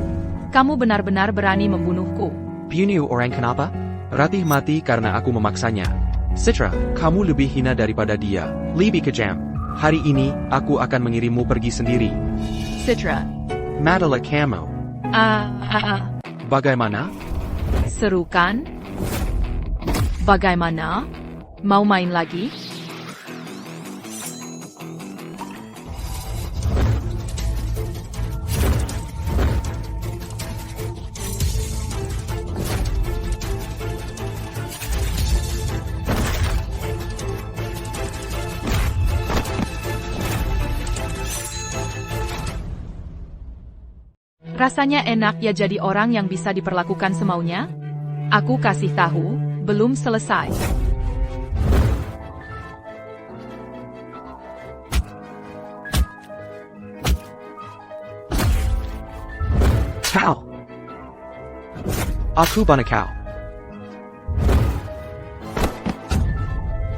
Kamu benar-benar berani membunuhku. Bunuh orang kenapa? Ratih mati karena aku memaksanya. Citra, kamu lebih hina daripada dia. Lebih kejam. Hari ini, aku akan mengirimmu pergi sendiri. Citra. Madalah kamu. Bagaimana? Seru kan? Bagaimana? Mau main lagi? Rasanya enak ya jadi orang yang bisa diperlakukan semaunya? Aku kasih tahu, belum selesai. Kau. Aku bunuh kau.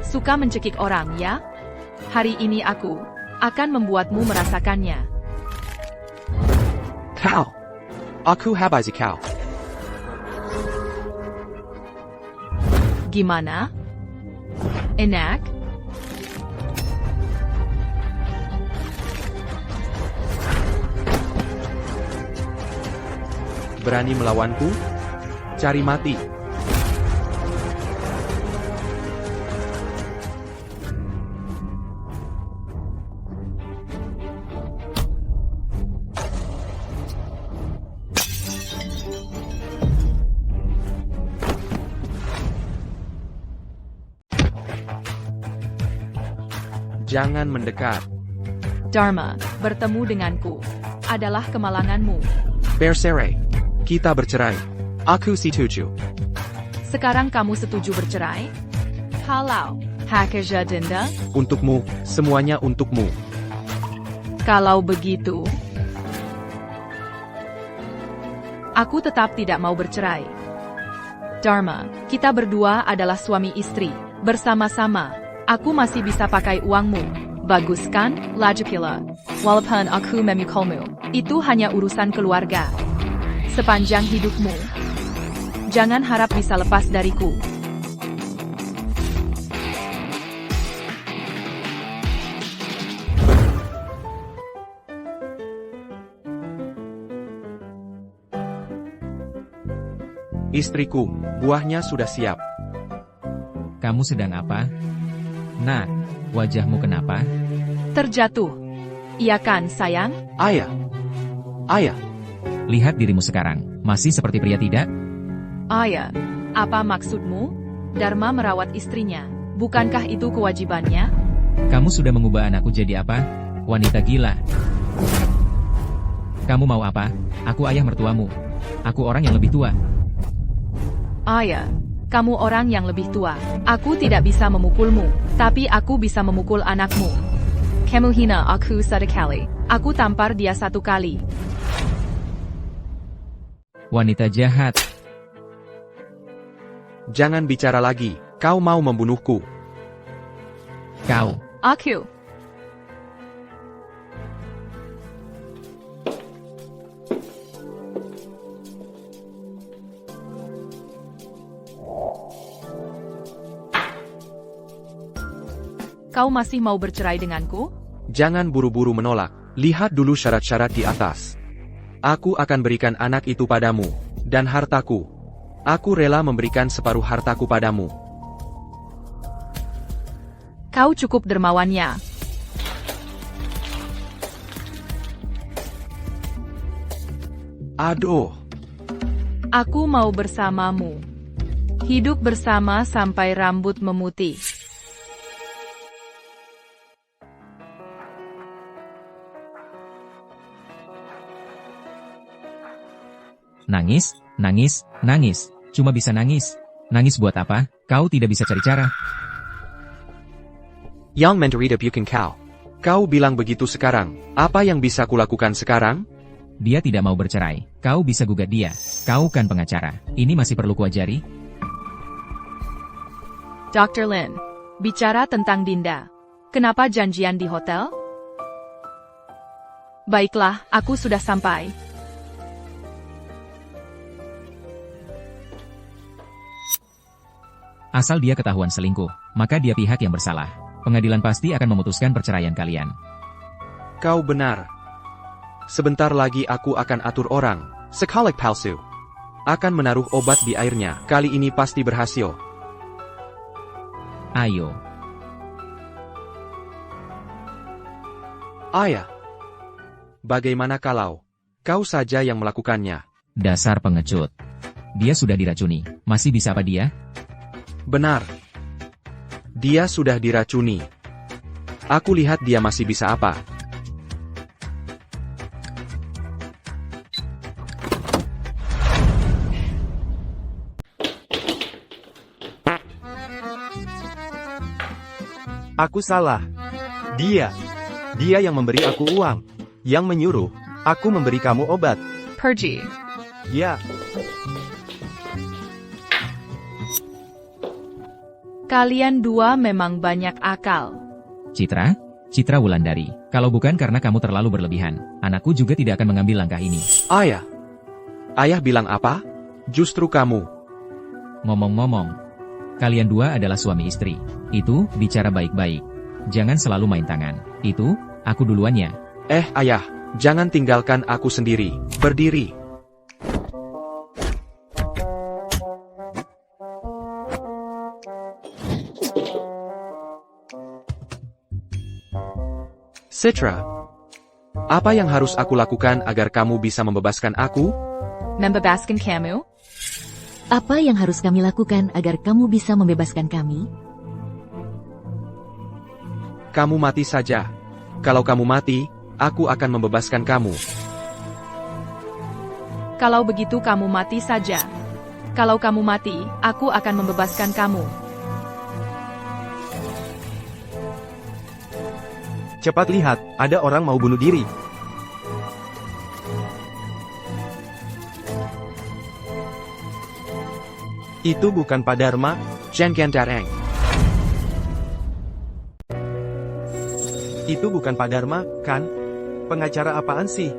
Suka mencekik orang, ya? Hari ini aku akan membuatmu merasakannya. Kau. Aku habisi kau. Gimana? Enak? Berani melawanku? Cari mati. Jangan mendekat. Dharma, bertemu denganku adalah kemalanganmu. Bercerai. Kita bercerai. Aku setuju. Sekarang kamu setuju bercerai? Halau, Hakaja Dinda? Untukmu, semuanya untukmu. Kalau begitu, aku tetap tidak mau bercerai. Dharma, kita berdua adalah suami istri. Bersama-sama, aku masih bisa pakai uangmu. Bagus kan, Lajapila? Walaupun aku memukulmu, itu hanya urusan keluarga. Sepanjang hidupmu, jangan harap bisa lepas dariku. Istriku, buahnya sudah siap. Kamu sedang apa? Nak, wajahmu kenapa? Terjatuh. Iya kan, sayang? Ayah. Ayah. Lihat dirimu sekarang, masih seperti pria tidak? Ayah, apa maksudmu? Dharma merawat istrinya. Bukankah itu kewajibannya? Kamu sudah mengubah anakku jadi apa? Wanita gila. Kamu mau apa? Aku ayah mertuamu. Aku orang yang lebih tua. Ayah, kamu orang yang lebih tua. Aku tidak bisa memukulmu, tapi aku bisa memukul anakmu. Kamu hina aku satu kali. Aku tampar dia satu kali. Wanita jahat. Jangan bicara lagi. Kau mau membunuhku. Kau. Aku. Kau masih mau bercerai denganku? Jangan buru-buru menolak. Lihat dulu syarat-syarat di atas. Aku akan berikan anak itu padamu, dan hartaku. Aku rela memberikan separuh hartaku padamu. Kau cukup dermawannya. Aduh, Aku mau bersamamu. Hidup bersama sampai rambut memutih. Nangis, nangis, nangis. Cuma bisa nangis. Nangis buat apa? Kau tidak bisa cari cara. yang menderita bukan kau. Kau bilang begitu sekarang. Apa yang bisa kulakukan sekarang? Dia tidak mau bercerai. Kau bisa gugat dia. Kau kan pengacara. Ini masih perlu kuajari? Dr. Lin, bicara tentang Dinda. Kenapa janjian di hotel? Baiklah, aku sudah sampai. Asal dia ketahuan selingkuh, maka dia pihak yang bersalah. Pengadilan pasti akan memutuskan perceraian kalian. Kau benar. Sebentar lagi aku akan atur orang, sekalik palsu. Akan menaruh obat di airnya. Kali ini pasti berhasil. Ayo. Ayah. Bagaimana kalau kau saja yang melakukannya? Dasar pengecut. Dia sudah diracuni. Masih bisa apa dia? Benar. Dia sudah diracuni. Aku lihat dia masih bisa apa. Aku salah. Dia yang memberi aku uang. Yang menyuruh aku memberi kamu obat. Pergi. Ya, Kalian dua memang banyak akal. Citra? Citra Wulandari. Kalau bukan karena kamu terlalu berlebihan, anakku juga tidak akan mengambil langkah ini. Ayah. Ayah bilang apa? Justru kamu. Ngomong-ngomong, kalian dua adalah suami istri. Itu, bicara baik-baik. Jangan selalu main tangan. Itu, aku duluannya. Ayah, jangan tinggalkan aku sendiri. Berdiri. Citra, apa yang harus aku lakukan agar kamu bisa membebaskan aku? Membebaskan kamu? Apa yang harus kami lakukan agar kamu bisa membebaskan kami? Kamu mati saja. Kalau kamu mati, aku akan membebaskan kamu. Kalau begitu kamu mati saja. Kalau kamu mati, aku akan membebaskan kamu. cepat lihat, ada orang mau bunuh diri. Itu bukan Pak Dharma. Jangan dareng. Itu bukan Pak Dharma, kan? Pengacara apaan sih?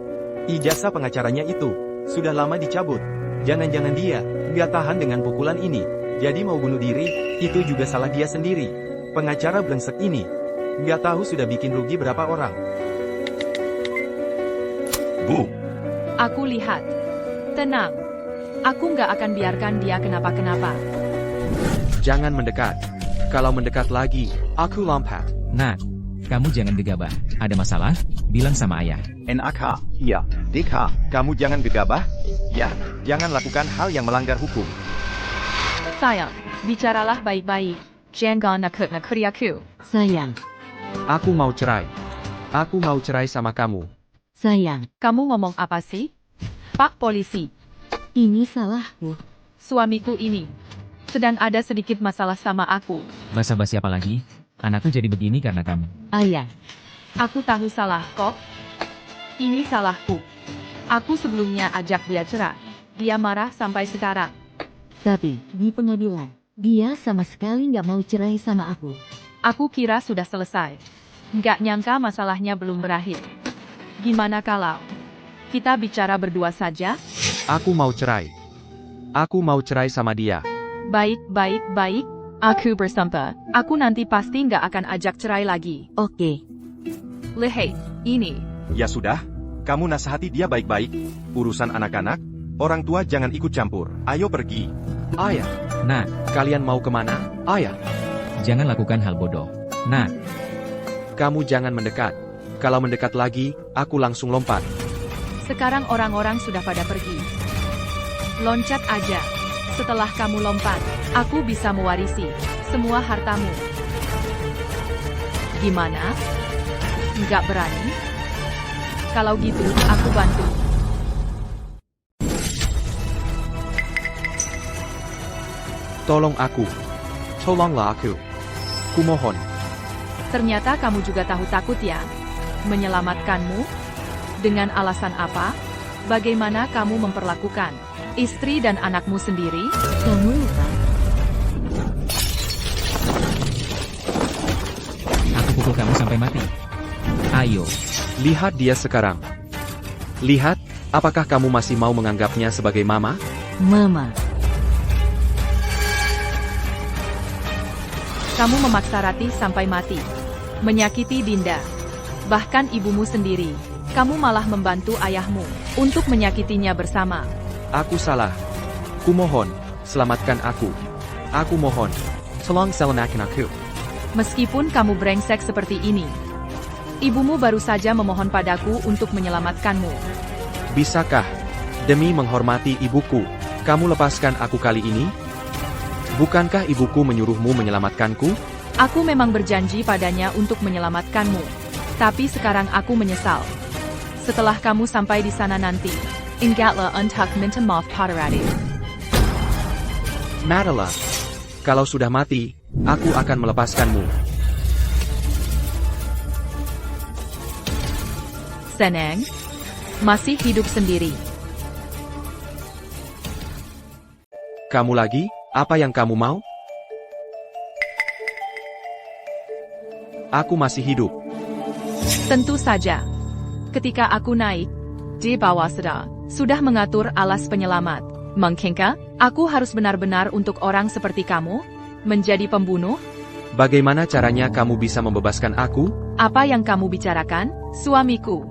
Ijazah pengacaranya itu sudah lama dicabut. Jangan-jangan dia nggak tahan dengan pukulan ini. Jadi mau bunuh diri, itu juga salah dia sendiri. Pengacara brengsek ini nggak tahu sudah bikin rugi berapa orang. Bu, Aku lihat. Tenang. Aku nggak akan biarkan dia kenapa-kenapa. Jangan mendekat. Kalau mendekat lagi, aku lompat. Nah, kamu jangan gegabah. Ada masalah? Bilang sama ayah. NAK, ya, DK. Kamu jangan gegabah. Ya, jangan lakukan hal yang melanggar hukum. Sayang, bicaralah baik-baik. Jangan nakut-nakuti aku. Sayang, Aku mau cerai. Aku mau cerai sama kamu. sayang, Kamu ngomong apa sih? Pak Polisi, ini salahku. suamiku ini sedang ada sedikit masalah sama aku. Basa-basi apa lagi? Anakku jadi begini karena kamu. Ayah, Aku tahu salah kok. Ini salahku. Aku sebelumnya ajak dia cerai. Dia marah sampai sekarang. tapi di pengadilan, dia sama sekali nggak mau cerai sama aku. Aku kira sudah selesai. Nggak nyangka masalahnya belum berakhir. Gimana kalau kita bicara berdua saja? Aku mau cerai. Aku mau cerai sama dia. Baik. Aku bersumpah. Aku nanti pasti nggak akan ajak cerai lagi. Oke, Lihat, ini. Ya sudah, kamu nasihati dia baik-baik. Urusan anak-anak, orang tua jangan ikut campur. Ayo pergi. Ayah, Nah, kalian mau kemana? Ayah, jangan lakukan hal bodoh. Nah, Kamu jangan mendekat. Kalau mendekat lagi, aku langsung lompat. Sekarang orang-orang sudah pada pergi. Loncat aja. Setelah kamu lompat, aku bisa mewarisi semua hartamu. Gimana? Nggak berani? Kalau gitu, aku bantu. Tolong aku. Tolonglah aku. Kumohon. Ternyata kamu juga tahu takut ya? Menyelamatkanmu? Dengan alasan apa? Bagaimana kamu memperlakukan istri dan anakmu sendiri? Kamu lupa. aku pukul kamu sampai mati. Ayo, Lihat dia sekarang. Lihat, apakah kamu masih mau menganggapnya sebagai mama? Mama. Kamu memaksa Ratih sampai mati. Menyakiti Dinda. Bahkan ibumu sendiri. Kamu malah membantu ayahmu untuk menyakitinya bersama. Aku salah. Kumohon, selamatkan aku. Aku mohon. Tolong selamatkan aku. Meskipun kamu brengsek seperti ini, ibumu baru saja memohon padaku untuk menyelamatkanmu. Bisakah? Demi menghormati ibuku, kamu lepaskan aku kali ini? Bukankah ibuku menyuruhmu menyelamatkanku? Aku memang berjanji padanya untuk menyelamatkanmu. Tapi sekarang aku menyesal. Setelah kamu sampai di sana nanti, ingatlah untuk minta maaf pada Ratih. Matalah. Kalau sudah mati, aku akan melepaskanmu. Seneng? Masih hidup sendiri. Kamu lagi? Apa yang kamu mau? Aku masih hidup. Tentu saja. Ketika aku naik, di bawah sudah mengatur alas penyelamat. Mungkinkah aku harus benar-benar untuk orang seperti kamu? Menjadi pembunuh? Bagaimana caranya kamu bisa membebaskan aku? Apa yang kamu bicarakan? Suamiku.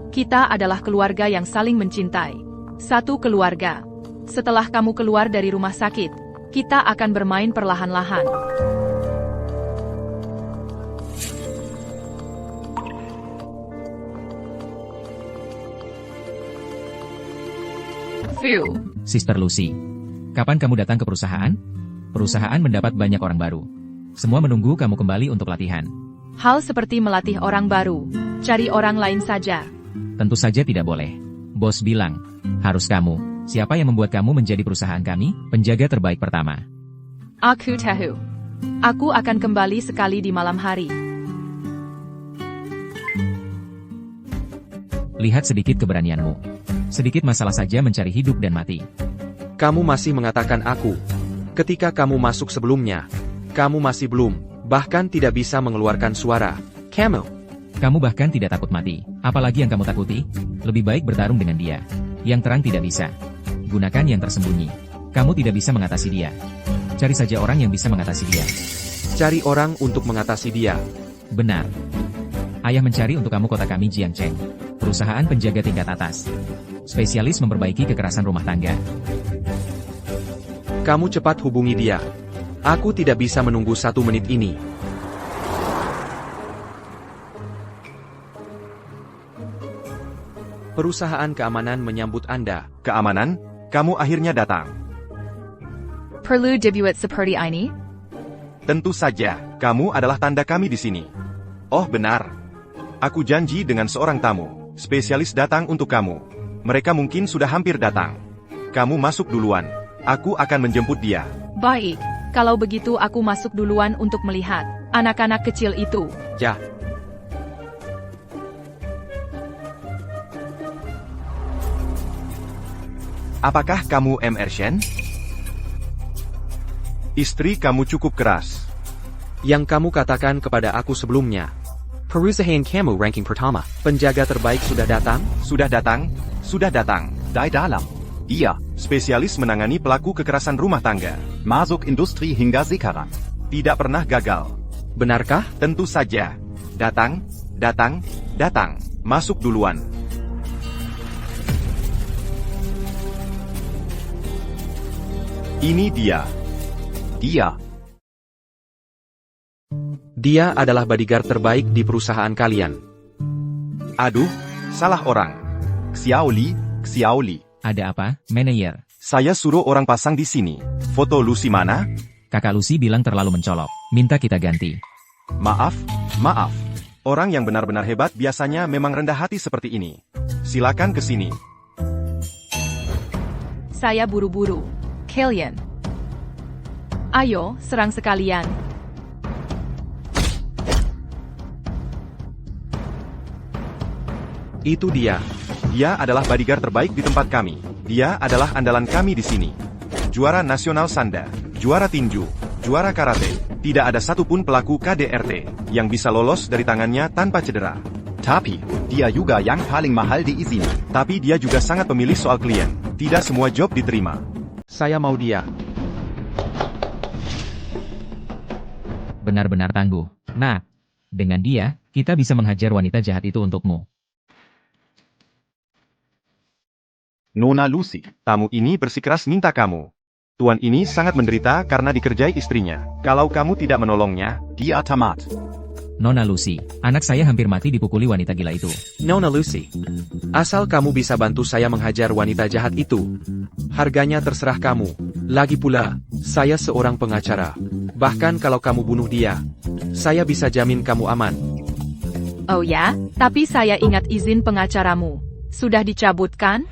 Kita adalah keluarga yang saling mencintai. Satu keluarga. Setelah kamu keluar dari rumah sakit, kita akan bermain perlahan-lahan. Phew. Sister Lucy. Kapan kamu datang ke perusahaan? Perusahaan mendapat banyak orang baru. Semua menunggu kamu kembali untuk latihan. Hal seperti melatih orang baru. Cari orang lain saja. Tentu saja tidak boleh. Bos bilang, harus kamu. Siapa yang membuat kamu menjadi perusahaan kami? Penjaga terbaik pertama. Aku tahu. Aku akan kembali sekali di malam hari. Lihat sedikit keberanianmu. Sedikit masalah saja mencari hidup dan mati. Kamu masih mengatakan aku. Ketika kamu masuk sebelumnya, kamu masih belum, bahkan tidak bisa mengeluarkan suara. Kamu bahkan tidak takut mati. Apalagi yang kamu takuti? Lebih baik bertarung dengan dia. Yang terang tidak bisa. Gunakan yang tersembunyi. Kamu tidak bisa mengatasi dia. Cari saja orang yang bisa mengatasi dia. Cari orang untuk mengatasi dia. Benar. Ayah mencari untuk kamu kota kami Jiangcheng. Perusahaan penjaga tingkat atas. Spesialis memperbaiki kekerasan rumah tangga. Kamu cepat hubungi dia. Aku tidak bisa menunggu 1 menit ini. Perusahaan keamanan menyambut Anda. Keamanan? Kamu akhirnya datang. Perlu dibuat seperti ini? Tentu saja, kamu adalah tanda kami di sini. Oh benar. Aku janji dengan seorang tamu. Spesialis datang untuk kamu. Mereka mungkin sudah hampir datang. Kamu masuk duluan. Aku akan menjemput dia. Baik. Kalau begitu aku masuk duluan untuk melihat anak-anak kecil itu. Ja. Apakah kamu Mr. Shen? Istri kamu cukup keras. Yang kamu katakan kepada aku sebelumnya. Perusahaan kamu ranking pertama. Penjaga terbaik sudah datang? Sudah datang? Sudah datang. Di dalam. Iya. Spesialis menangani pelaku kekerasan rumah tangga. Masuk industri hingga sekarang. Tidak pernah gagal. Benarkah? Tentu saja. Datang, datang, datang. Masuk duluan. Ini dia. Dia. Dia adalah bodyguard terbaik di perusahaan kalian. Aduh, salah orang. Xiaoli, Xiaoli. Ada apa, manajer? Saya suruh orang pasang di sini. Foto Lucy mana? Kakak Lucy bilang terlalu mencolok. Minta kita ganti. Maaf, maaf. Orang yang benar-benar hebat biasanya memang rendah hati seperti ini. Silakan ke sini. Saya buru-buru. Kalian. Ayo, serang sekalian. Itu dia. Dia adalah bodyguard terbaik di tempat kami. Dia adalah andalan kami di sini. Juara nasional Sanda, juara tinju, juara karate. Tidak ada satupun pelaku KDRT yang bisa lolos dari tangannya tanpa cedera. Tapi, dia juga yang paling mahal diizini. Tapi dia juga sangat pemilih soal klien. Tidak semua job diterima. Saya mau dia. Benar-benar tangguh. Nah, dengan dia, kita bisa menghajar wanita jahat itu untukmu. Nona Lucy, tamu ini bersikeras minta kamu. Tuan ini sangat menderita karena dikerjai istrinya. Kalau kamu tidak menolongnya, Dia tamat. Nona Lucy, anak saya hampir mati dipukuli wanita gila itu. Nona Lucy. Asal kamu bisa bantu saya menghajar wanita jahat itu. Harganya terserah kamu. Lagi pula, saya seorang pengacara. Bahkan kalau kamu bunuh dia, saya bisa jamin kamu aman. Oh ya, tapi saya ingat izin pengacaramu. Sudah dicabut kan?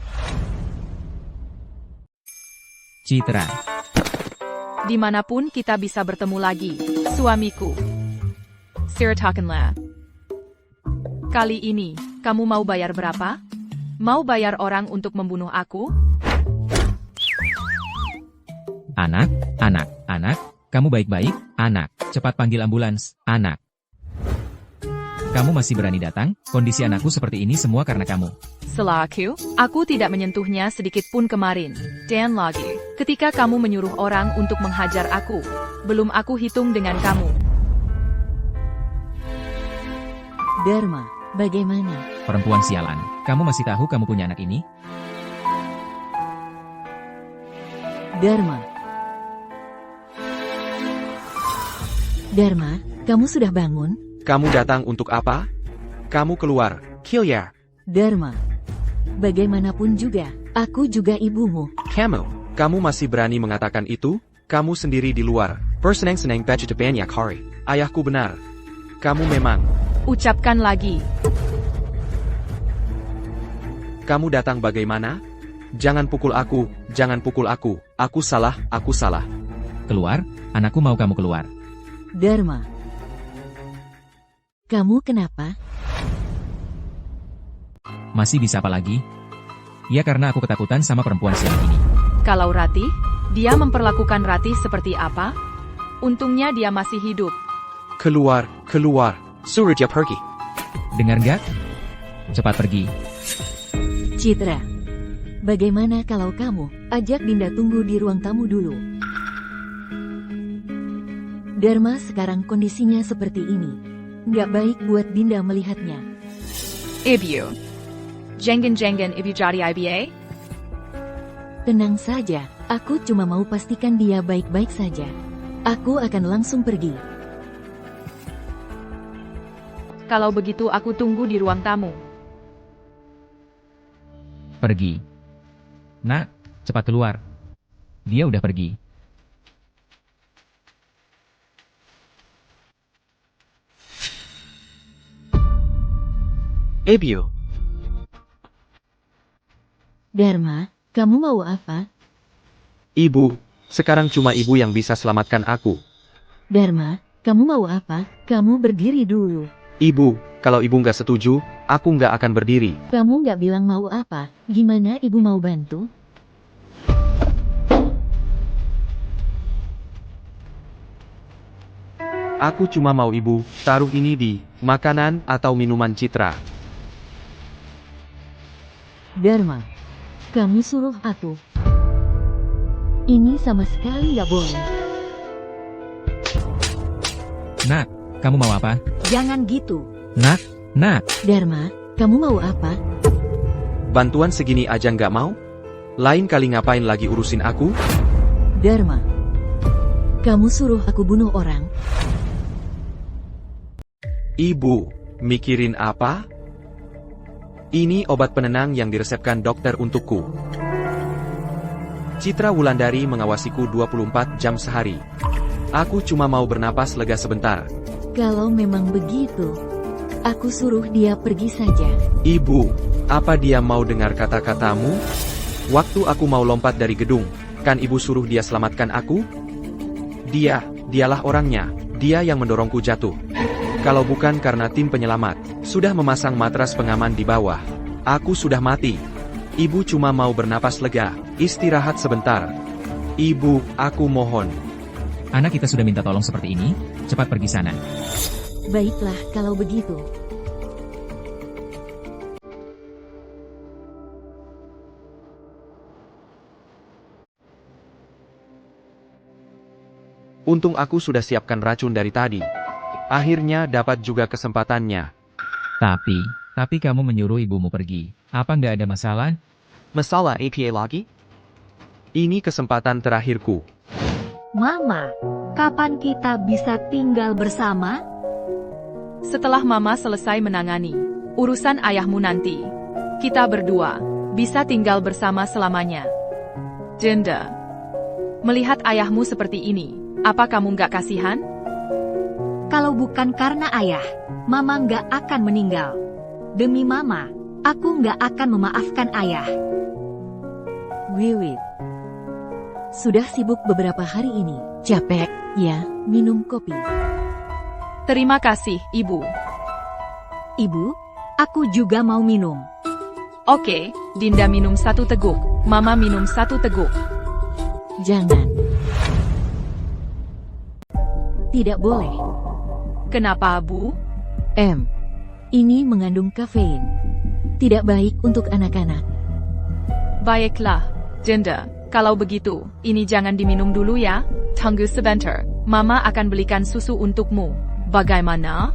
Citra. Dimanapun kita bisa bertemu lagi, suamiku. Siratakanlah. Kali ini, kamu mau bayar berapa? Mau bayar orang untuk membunuh aku? Anak, kamu baik-baik? Anak, cepat panggil ambulans, anak. Kamu masih berani datang? Kondisi anakku seperti ini semua karena kamu. Selaku, aku tidak menyentuhnya sedikit pun kemarin. Dan lagi, ketika kamu menyuruh orang untuk menghajar aku, belum aku hitung dengan kamu. Dharma, bagaimana? Perempuan sialan, kamu masih tahu kamu punya anak ini? Dharma. Dharma, kamu sudah bangun? Kamu datang untuk apa? Kamu keluar, Kilya. Dharma. Bagaimanapun juga, aku juga ibumu. Kamu masih berani mengatakan itu? Kamu sendiri di luar. Bersenang-senang baju banyak hari. Ayahku benar. Kamu memang. Ucapkan lagi. Kamu datang bagaimana? Jangan pukul aku, jangan pukul aku. Aku salah, aku salah. Keluar, anakku mau kamu keluar. Dharma. Kamu kenapa? Masih bisa apa lagi? Ya karena aku ketakutan sama perempuan sialan ini. Kalau Ratih, dia memperlakukan Ratih seperti apa? Untungnya dia masih hidup. Keluar, keluar. Suruh dia pergi. Dengar gak? Cepat pergi. Citra. Bagaimana kalau kamu ajak Dinda tunggu di ruang tamu dulu? Dharma sekarang kondisinya seperti ini. Nggak baik buat Dinda melihatnya. Ibu. Jangan ibu jadi IBA? Tenang saja, aku cuma mau pastikan dia baik-baik saja. Aku akan langsung pergi. Kalau begitu aku tunggu di ruang tamu. Pergi. Nak, cepat keluar. Dia udah pergi. Ibu. Dharma, kamu mau apa? Ibu, sekarang cuma ibu yang bisa selamatkan aku. Dharma, kamu mau apa? Kamu berdiri dulu. Ibu, kalau ibu nggak setuju, aku nggak akan berdiri. Kamu nggak bilang mau apa? Gimana ibu mau bantu? Aku cuma mau ibu taruh ini di makanan atau minuman Citra. Dharma, kamu suruh aku. Ini sama sekali nggak boleh. Nak, kamu mau apa? Jangan gitu. Nak. Dharma, kamu mau apa? Bantuan segini aja nggak mau? Lain kali ngapain lagi urusin aku? Dharma, kamu suruh aku bunuh orang. Ibu, mikirin apa? Ini obat penenang yang diresepkan dokter untukku. Citra Wulandari mengawasiku 24 jam sehari. Aku cuma mau bernapas lega sebentar. Kalau memang begitu, aku suruh dia pergi saja. Ibu, apa dia mau dengar kata-katamu? Waktu aku mau lompat dari gedung, kan ibu suruh dia selamatkan aku? Dialah orangnya. Dia yang mendorongku jatuh. Kalau bukan karena tim penyelamat, sudah memasang matras pengaman di bawah, aku sudah mati. Ibu cuma mau bernapas lega, istirahat sebentar. Ibu, aku mohon. Anak kita sudah minta tolong seperti ini, cepat pergi sana. Baiklah kalau begitu. Untung aku sudah siapkan racun dari tadi. Akhirnya dapat juga kesempatannya. Tapi kamu menyuruh ibumu pergi. Apa nggak ada masalah? Masalah APA lagi? Ini kesempatan terakhirku. Mama, kapan kita bisa tinggal bersama? Setelah Mama selesai menangani urusan ayahmu nanti, kita berdua bisa tinggal bersama selamanya. Jenda, melihat ayahmu seperti ini, apa kamu nggak kasihan? Kalau bukan karena ayah, Mama nggak akan meninggal. Demi Mama, aku nggak akan memaafkan ayah. Wiwit. Sudah sibuk beberapa hari ini. Capek, ya, minum kopi. Terima kasih, Ibu. Ibu, aku juga mau minum. Oke, Dinda minum 1 teguk, Mama minum 1 teguk. Jangan. Tidak boleh. Kenapa, Bu? Ini mengandung kafein. Tidak baik untuk anak-anak. Baiklah, Dinda. Kalau begitu, ini jangan diminum dulu ya. Tunggu sebentar, Mama akan belikan susu untukmu. Bagaimana?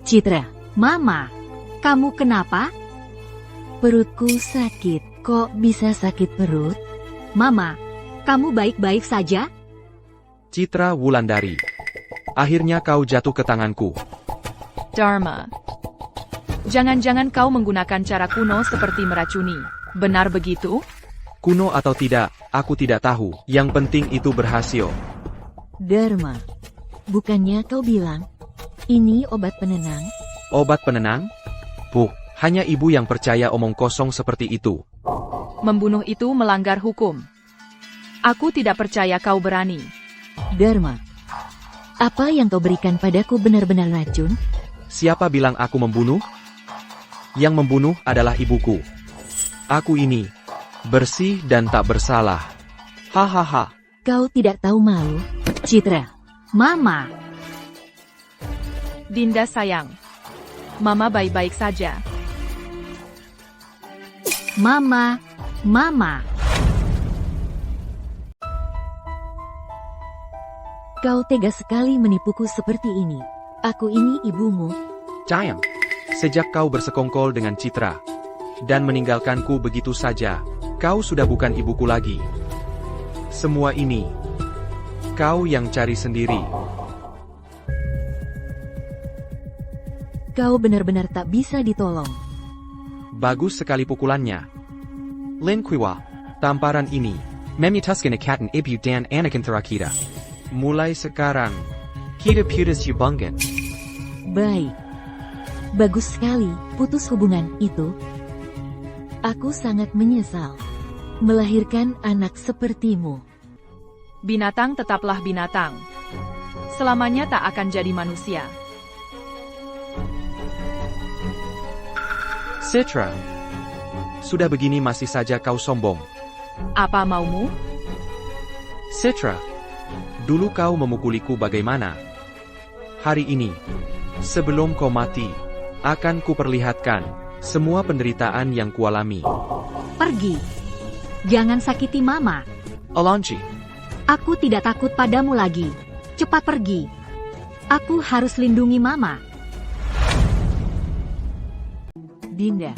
Citra, Mama, kamu kenapa? Perutku sakit. Kok bisa sakit perut? Mama, kamu baik-baik saja? Citra Wulandari. Akhirnya kau jatuh ke tanganku. Dharma. Jangan-jangan kau menggunakan cara kuno seperti meracuni. Benar begitu? Kuno atau tidak, aku tidak tahu. Yang penting itu berhasil. Dharma, bukannya kau bilang, ini obat penenang? Obat penenang? Puh, hanya ibu yang percaya omong kosong seperti itu. Membunuh itu melanggar hukum. Aku tidak percaya kau berani. Dharma, apa yang kau berikan padaku benar-benar racun? Siapa bilang aku membunuh? Yang membunuh adalah ibuku. Aku ini bersih dan tak bersalah. Hahaha. Kau tidak tahu malu, Citra. Mama. Dinda sayang. Mama baik-baik saja. Mama. Kau tega sekali menipuku seperti ini. Aku ini ibumu. Sayang, sejak kau bersekongkol dengan Citra dan meninggalkanku begitu saja, kau sudah bukan ibuku lagi. Semua ini, kau yang cari sendiri. Kau benar-benar tak bisa ditolong. Bagus sekali pukulannya. Lin Qiwa, tamparan ini, memutuskan ikatan ibu dan anak antara kita. Mulai sekarang, kita putus hubungan. Baik. Bagus sekali, putus hubungan itu. Aku sangat menyesal melahirkan anak sepertimu. Binatang tetaplah binatang. Selamanya tak akan jadi manusia. Citra, sudah begini masih saja kau sombong. Apa maumu? Citra, dulu kau memukuliku bagaimana? Hari ini, sebelum kau mati, akan kuperlihatkan semua penderitaan yang kualami. Pergi. Jangan sakiti Mama. Alonji. Aku tidak takut padamu lagi. Cepat pergi. Aku harus lindungi Mama. Dinda.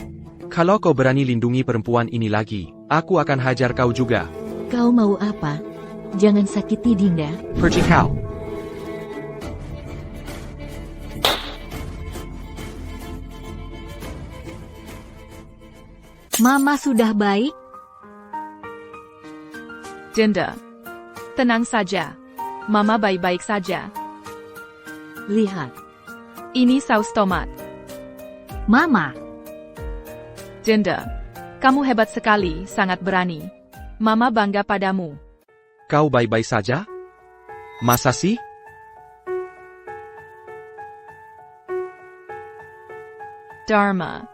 Kalau kau berani lindungi perempuan ini lagi, Aku akan hajar kau juga. Kau mau apa? Jangan sakiti Dinda. Pergi kau. Mama sudah baik? Dinda. Tenang saja. Mama baik-baik saja. Lihat. Ini saus tomat. Mama. Dinda. Kamu hebat sekali, sangat berani. Mama bangga padamu. Kau baik-baik saja? Masa sih? Dharma.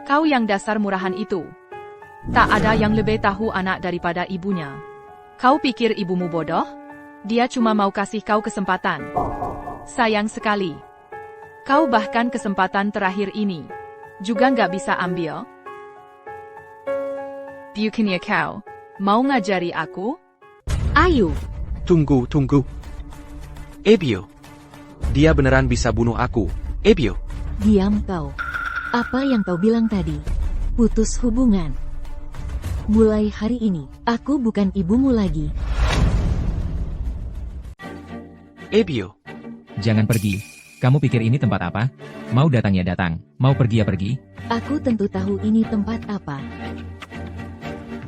Kau yang dasar murahan itu. Tak ada yang lebih tahu anak daripada ibunya. Kau pikir ibumu bodoh? Dia cuma mau kasih kau kesempatan. Sayang sekali. Kau bahkan kesempatan terakhir ini juga nggak bisa ambil. Bukannya kau mau ngajari aku? Ayo. Tunggu. Ebio. Dia beneran bisa bunuh aku. Ebio. Diam kau. Apa yang kau bilang tadi? Putus hubungan. Mulai hari ini, aku bukan ibumu lagi. Ebio. Jangan pergi. Kamu pikir ini tempat apa? Mau datang ya datang, mau pergi ya pergi. Aku tentu tahu ini tempat apa.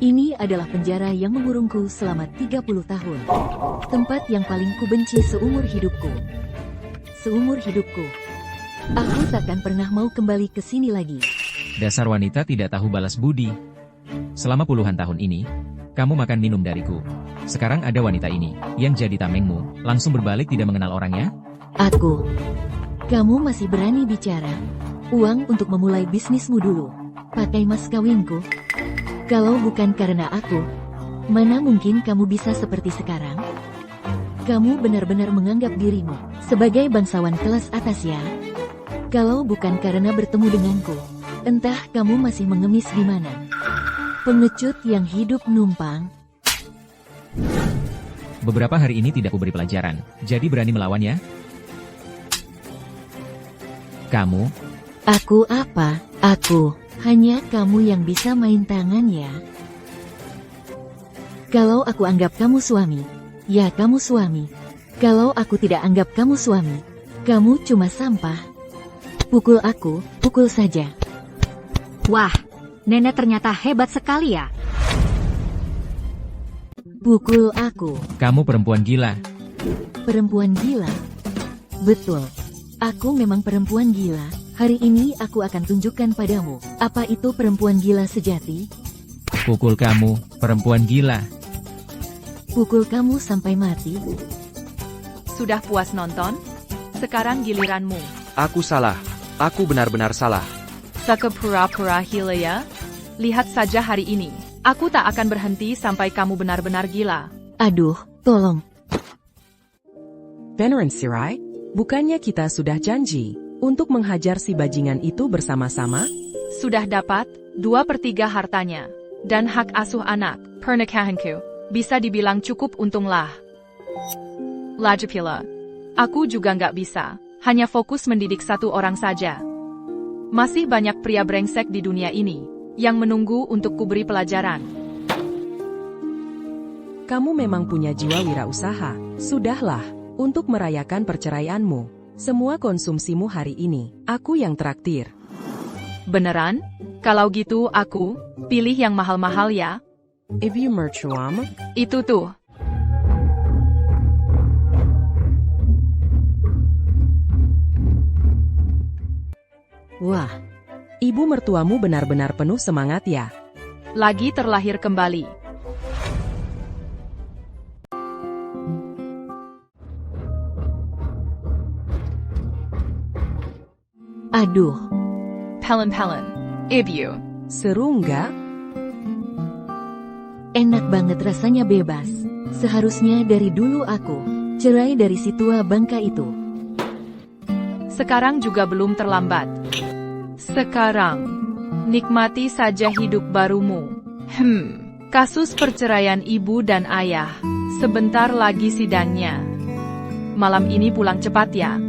Ini adalah penjara yang mengurungku selama 30 tahun. Tempat yang paling kubenci seumur hidupku. Seumur hidupku. Aku takkan pernah mau kembali ke sini lagi. Dasar wanita tidak tahu balas budi. Selama puluhan tahun ini, kamu makan minum dariku. Sekarang ada wanita ini, yang jadi tamengmu, langsung berbalik tidak mengenal orangnya? Aku. Kamu masih berani bicara. Uang untuk memulai bisnismu dulu. Pakai mas kawinku. Kalau bukan karena aku, mana mungkin kamu bisa seperti sekarang? Kamu benar-benar menganggap dirimu sebagai bangsawan kelas atas ya? Kalau bukan karena bertemu denganku, entah kamu masih mengemis di mana. Pengecut yang hidup numpang. Beberapa hari ini tidak kuberi pelajaran, jadi berani melawan ya? Kamu? Aku apa? Aku. Hanya kamu yang bisa main tangan ya. Kalau aku anggap kamu suami, ya kamu suami. Kalau aku tidak anggap kamu suami, kamu cuma sampah. Pukul aku, pukul saja. Wah, nenek ternyata hebat sekali ya. Pukul aku. Kamu perempuan gila. Perempuan gila? Betul. Aku memang perempuan gila. Hari ini aku akan tunjukkan padamu, apa itu perempuan gila sejati. Pukul kamu, perempuan gila. Pukul kamu sampai mati. Sudah puas nonton? Sekarang giliranmu. Aku salah. Aku benar-benar salah. Saka pura-pura gila ya? Lihat saja hari ini. Aku tak akan berhenti sampai kamu benar-benar gila. Aduh, tolong. Veneran Sirai, bukannya kita sudah janji untuk menghajar si bajingan itu bersama-sama? Sudah dapat 2/3 hartanya. Dan hak asuh anak, pernikahanku. Bisa dibilang cukup untunglah. Lagipula. Aku juga nggak bisa. Hanya fokus mendidik satu orang saja. Masih banyak pria brengsek di dunia ini yang menunggu untuk kuberi pelajaran. Kamu memang punya jiwa wirausaha. Sudahlah, untuk merayakan perceraianmu, semua konsumsimu hari ini, aku yang traktir. Beneran? Kalau gitu aku pilih yang mahal-mahal ya. If you mercuam, Itu tuh. wah, ibu mertuamu benar-benar penuh semangat ya. Lagi terlahir kembali. Aduh. Pelen-pelen. Ibu. Seru nggak? Enak banget rasanya bebas. Seharusnya dari dulu aku cerai dari si tua bangka itu. Sekarang juga belum terlambat. Sekarang, nikmati saja hidup barumu. Kasus perceraian ibu dan ayah. Sebentar lagi sidangnya. Malam ini pulang cepat ya.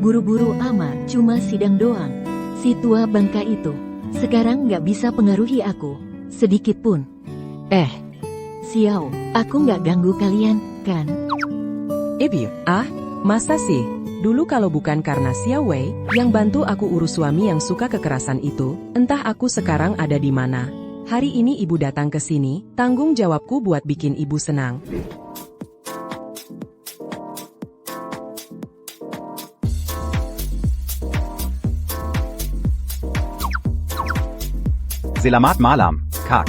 Buru-buru amat, cuma sidang doang. Si tua bangka itu sekarang nggak bisa pengaruhi aku. sedikit pun. Xiao, aku nggak ganggu kalian, kan? Ibu, masa sih? Dulu kalau bukan karena Xiao Wei yang bantu aku urus suami yang suka kekerasan itu, entah aku sekarang ada di mana. Hari ini ibu datang ke sini, tanggung jawabku buat bikin ibu senang. Selamat malam, Kak.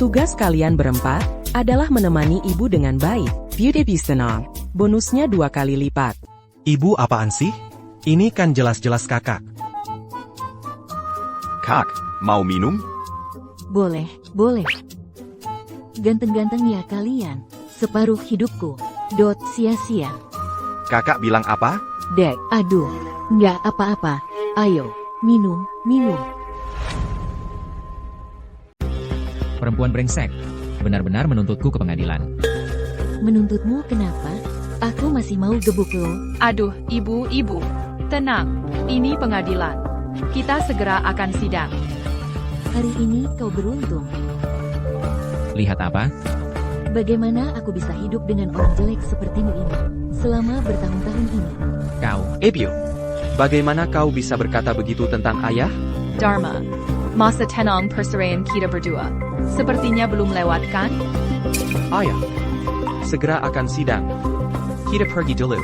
Tugas kalian berempat adalah menemani ibu dengan baik. Beauty senang. Bonusnya 2 kali lipat. Ibu apaan sih? Ini kan jelas-jelas kakak. Kak, mau minum? Boleh. Ganteng-ganteng ya kalian. Separuh hidupku. Sia-sia. Kakak bilang apa? Dek, aduh. Nggak apa-apa. Ayo, minum. Perempuan brengsek. Benar-benar menuntutku ke pengadilan. Menuntutmu kenapa? Aku masih mau gebuk lo. Aduh, ibu. Tenang, ini pengadilan. Kita segera akan sidang. Hari ini kau beruntung. Lihat apa? Bagaimana aku bisa hidup dengan orang jelek sepertimu ini selama bertahun-tahun ini? Kau. Ibu, bagaimana kau bisa berkata begitu tentang ayah? Dharma, masa tenang perceraian kita berdua. Sepertinya belum lewat kan? Ayah, segera akan sidang. Kita pergi dulu.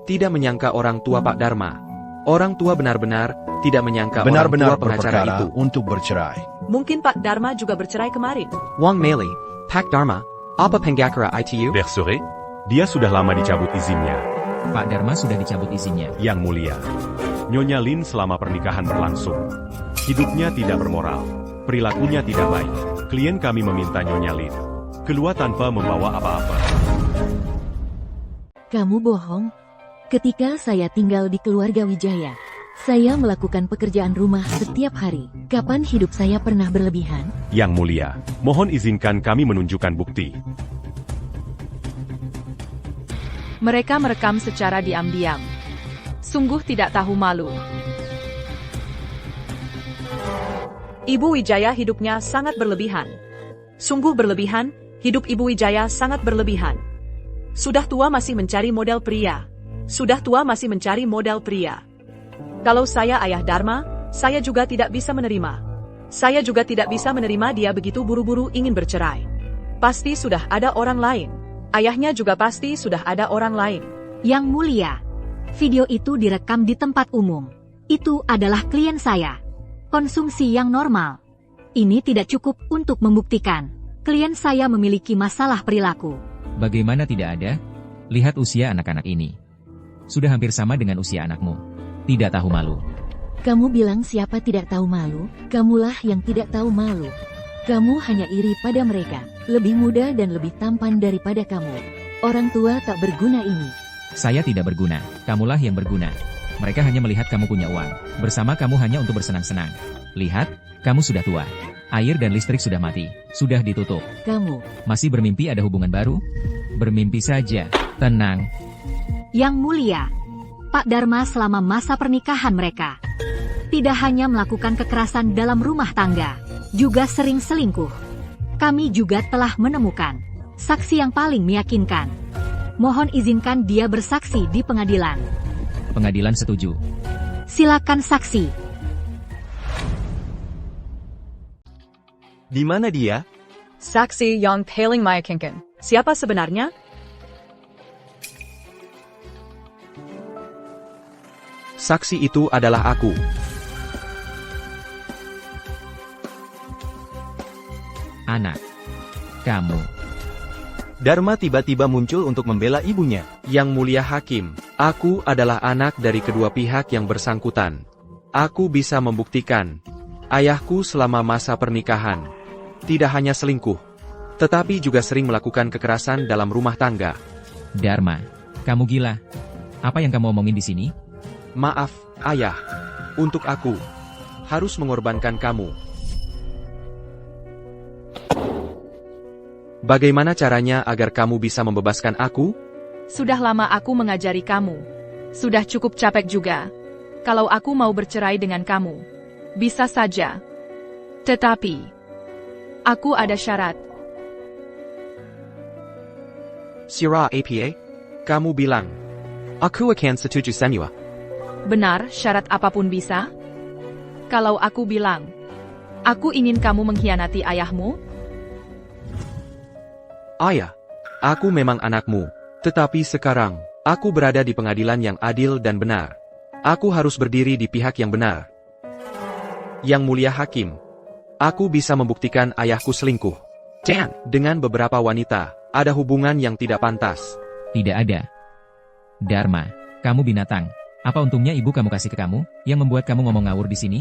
Tidak menyangka orang tua Pak Dharma. Orang tua benar-benar tidak menyangka Benar-benar orang tua pengacara berperkara itu. untuk bercerai. Mungkin Pak Dharma juga bercerai kemarin. Wang Meli, Pak Dharma, apa pengacara itu? Bercerai? Dia sudah lama dicabut izinnya. Pak Dharma sudah dicabut izinnya. Yang mulia, Nyonya Lin selama pernikahan berlangsung. Hidupnya tidak bermoral. Perilakunya tidak baik. Klien kami meminta Nyonya Lin keluar tanpa membawa apa-apa. Kamu bohong. Ketika saya tinggal di keluarga Wijaya, saya melakukan pekerjaan rumah setiap hari. Kapan hidup saya pernah berlebihan? Yang mulia, mohon izinkan kami menunjukkan bukti. Mereka merekam secara diam-diam. Sungguh tidak tahu malu. Ibu Wijaya hidupnya sangat berlebihan. Sungguh berlebihan, hidup Ibu Wijaya sangat berlebihan. Sudah tua masih mencari model pria. Kalau saya ayah Dharma, saya juga tidak bisa menerima. Saya juga tidak bisa menerima dia begitu buru-buru ingin bercerai. Pasti sudah ada orang lain. Ayahnya juga pasti sudah ada orang lain. Yang mulia, video itu direkam di tempat umum. Itu adalah klien saya. Konsumsi yang normal. Ini tidak cukup untuk membuktikan. Klien saya memiliki masalah perilaku. Bagaimana tidak ada? Lihat usia anak-anak ini. Sudah hampir sama dengan usia anakmu. Tidak tahu malu. Kamu bilang siapa tidak tahu malu? Kamulah yang tidak tahu malu. Kamu hanya iri pada mereka. Lebih muda dan lebih tampan daripada kamu. Orang tua tak berguna ini. Saya tidak berguna. Kamulah yang berguna. Mereka hanya melihat kamu punya uang. Bersama kamu hanya untuk bersenang-senang. Lihat, kamu sudah tua. Air dan listrik sudah mati. Sudah ditutup. Kamu masih bermimpi ada hubungan baru? Bermimpi saja. Tenang. Yang mulia, Pak Dharma selama masa pernikahan mereka tidak hanya melakukan kekerasan dalam rumah tangga, juga sering selingkuh. Kami juga telah menemukan saksi yang paling meyakinkan. Mohon izinkan dia bersaksi di pengadilan. Pengadilan setuju. Silakan saksi. Di mana dia? Saksi yang paling meyakinkan. Siapa sebenarnya? Saksi itu adalah aku. Anak. Kamu. Dharma tiba-tiba muncul untuk membela ibunya. Yang mulia hakim, aku adalah anak dari kedua pihak yang bersangkutan. Aku bisa membuktikan, ayahku selama masa pernikahan tidak hanya selingkuh, tetapi juga sering melakukan kekerasan dalam rumah tangga. Dharma, kamu gila. Apa yang kamu omongin di sini? Maaf, ayah. Untuk aku, harus mengorbankan kamu. Bagaimana caranya agar kamu bisa membebaskan aku? Sudah lama aku mengajari kamu. Sudah cukup capek juga. kalau aku mau bercerai dengan kamu. Bisa saja. Tetapi, aku ada syarat. Sira APA? Kamu bilang. Aku akan setuju semua. Benar, syarat apapun bisa? Kalau aku bilang, aku ingin kamu mengkhianati ayahmu? Ayah, aku memang anakmu. Tetapi sekarang, aku berada di pengadilan yang adil dan benar. Aku harus berdiri di pihak yang benar. Yang mulia hakim, aku bisa membuktikan ayahku selingkuh. Dan dengan beberapa wanita, ada hubungan yang tidak pantas. Tidak ada. Dharma, kamu binatang. Apa untungnya ibu kamu kasih ke kamu, yang membuat kamu ngomong ngawur di sini?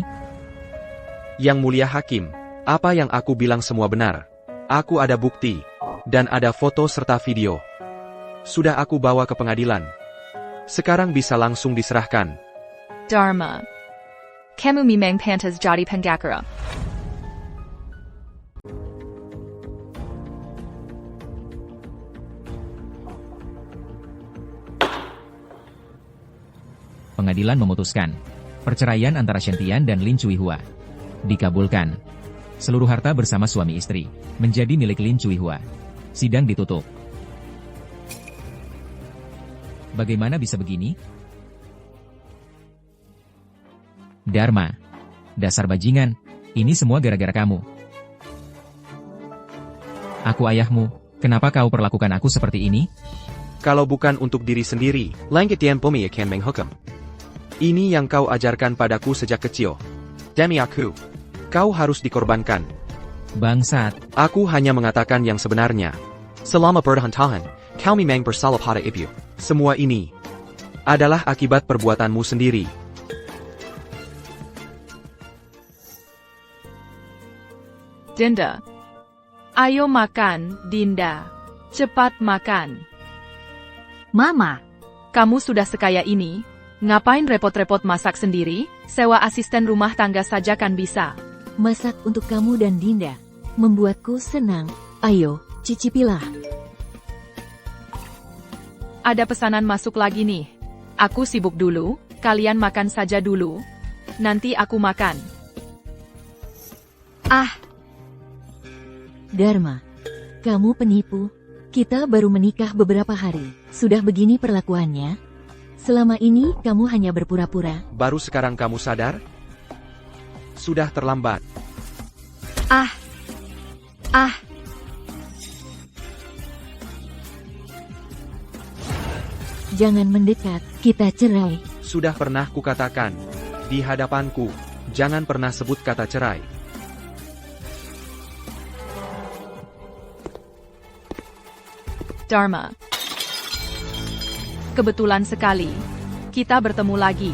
Yang mulia hakim, apa yang aku bilang semua benar. Aku ada bukti, dan ada foto serta video. Sudah aku bawa ke pengadilan. Sekarang bisa langsung diserahkan. Dharma. Kamu memang pantas jadi pengacara. Pengadilan memutuskan. Perceraian antara Shen Tian dan Lin Cuihua dikabulkan. Seluruh harta bersama suami istri menjadi milik Lin Cuihua. Sidang ditutup. Bagaimana bisa begini? Dharma. Dasar bajingan. Ini semua gara-gara kamu. Aku ayahmu. Kenapa kau perlakukan aku seperti ini? Kalau bukan untuk diri sendiri, langit yang bumi akan menghukum. Ini yang kau ajarkan padaku sejak kecil. Demi aku, kau harus dikorbankan. Bangsat. Aku hanya mengatakan yang sebenarnya. Selama bertahun-tahun, kau memang bersalah pada ibu. Semua ini adalah akibat perbuatanmu sendiri. Dinda. Ayo makan, Dinda. Cepat makan. Mama, Kamu sudah sekaya ini, ngapain repot-repot masak sendiri? Sewa asisten rumah tangga saja kan bisa. Masak untuk kamu dan Dinda. Membuatku senang. Ayo, cicipilah. Ada pesanan masuk lagi nih. Aku sibuk dulu, kalian makan saja dulu. Nanti aku makan. Dharma, kamu penipu. Kita baru menikah beberapa hari. Sudah begini perlakuannya? Selama ini kamu hanya berpura-pura. Baru sekarang kamu sadar? Sudah terlambat. Jangan mendekat, kita cerai. Sudah pernah kukatakan. Di hadapanku, jangan pernah sebut kata cerai. Dharma. Kebetulan sekali. Kita bertemu lagi.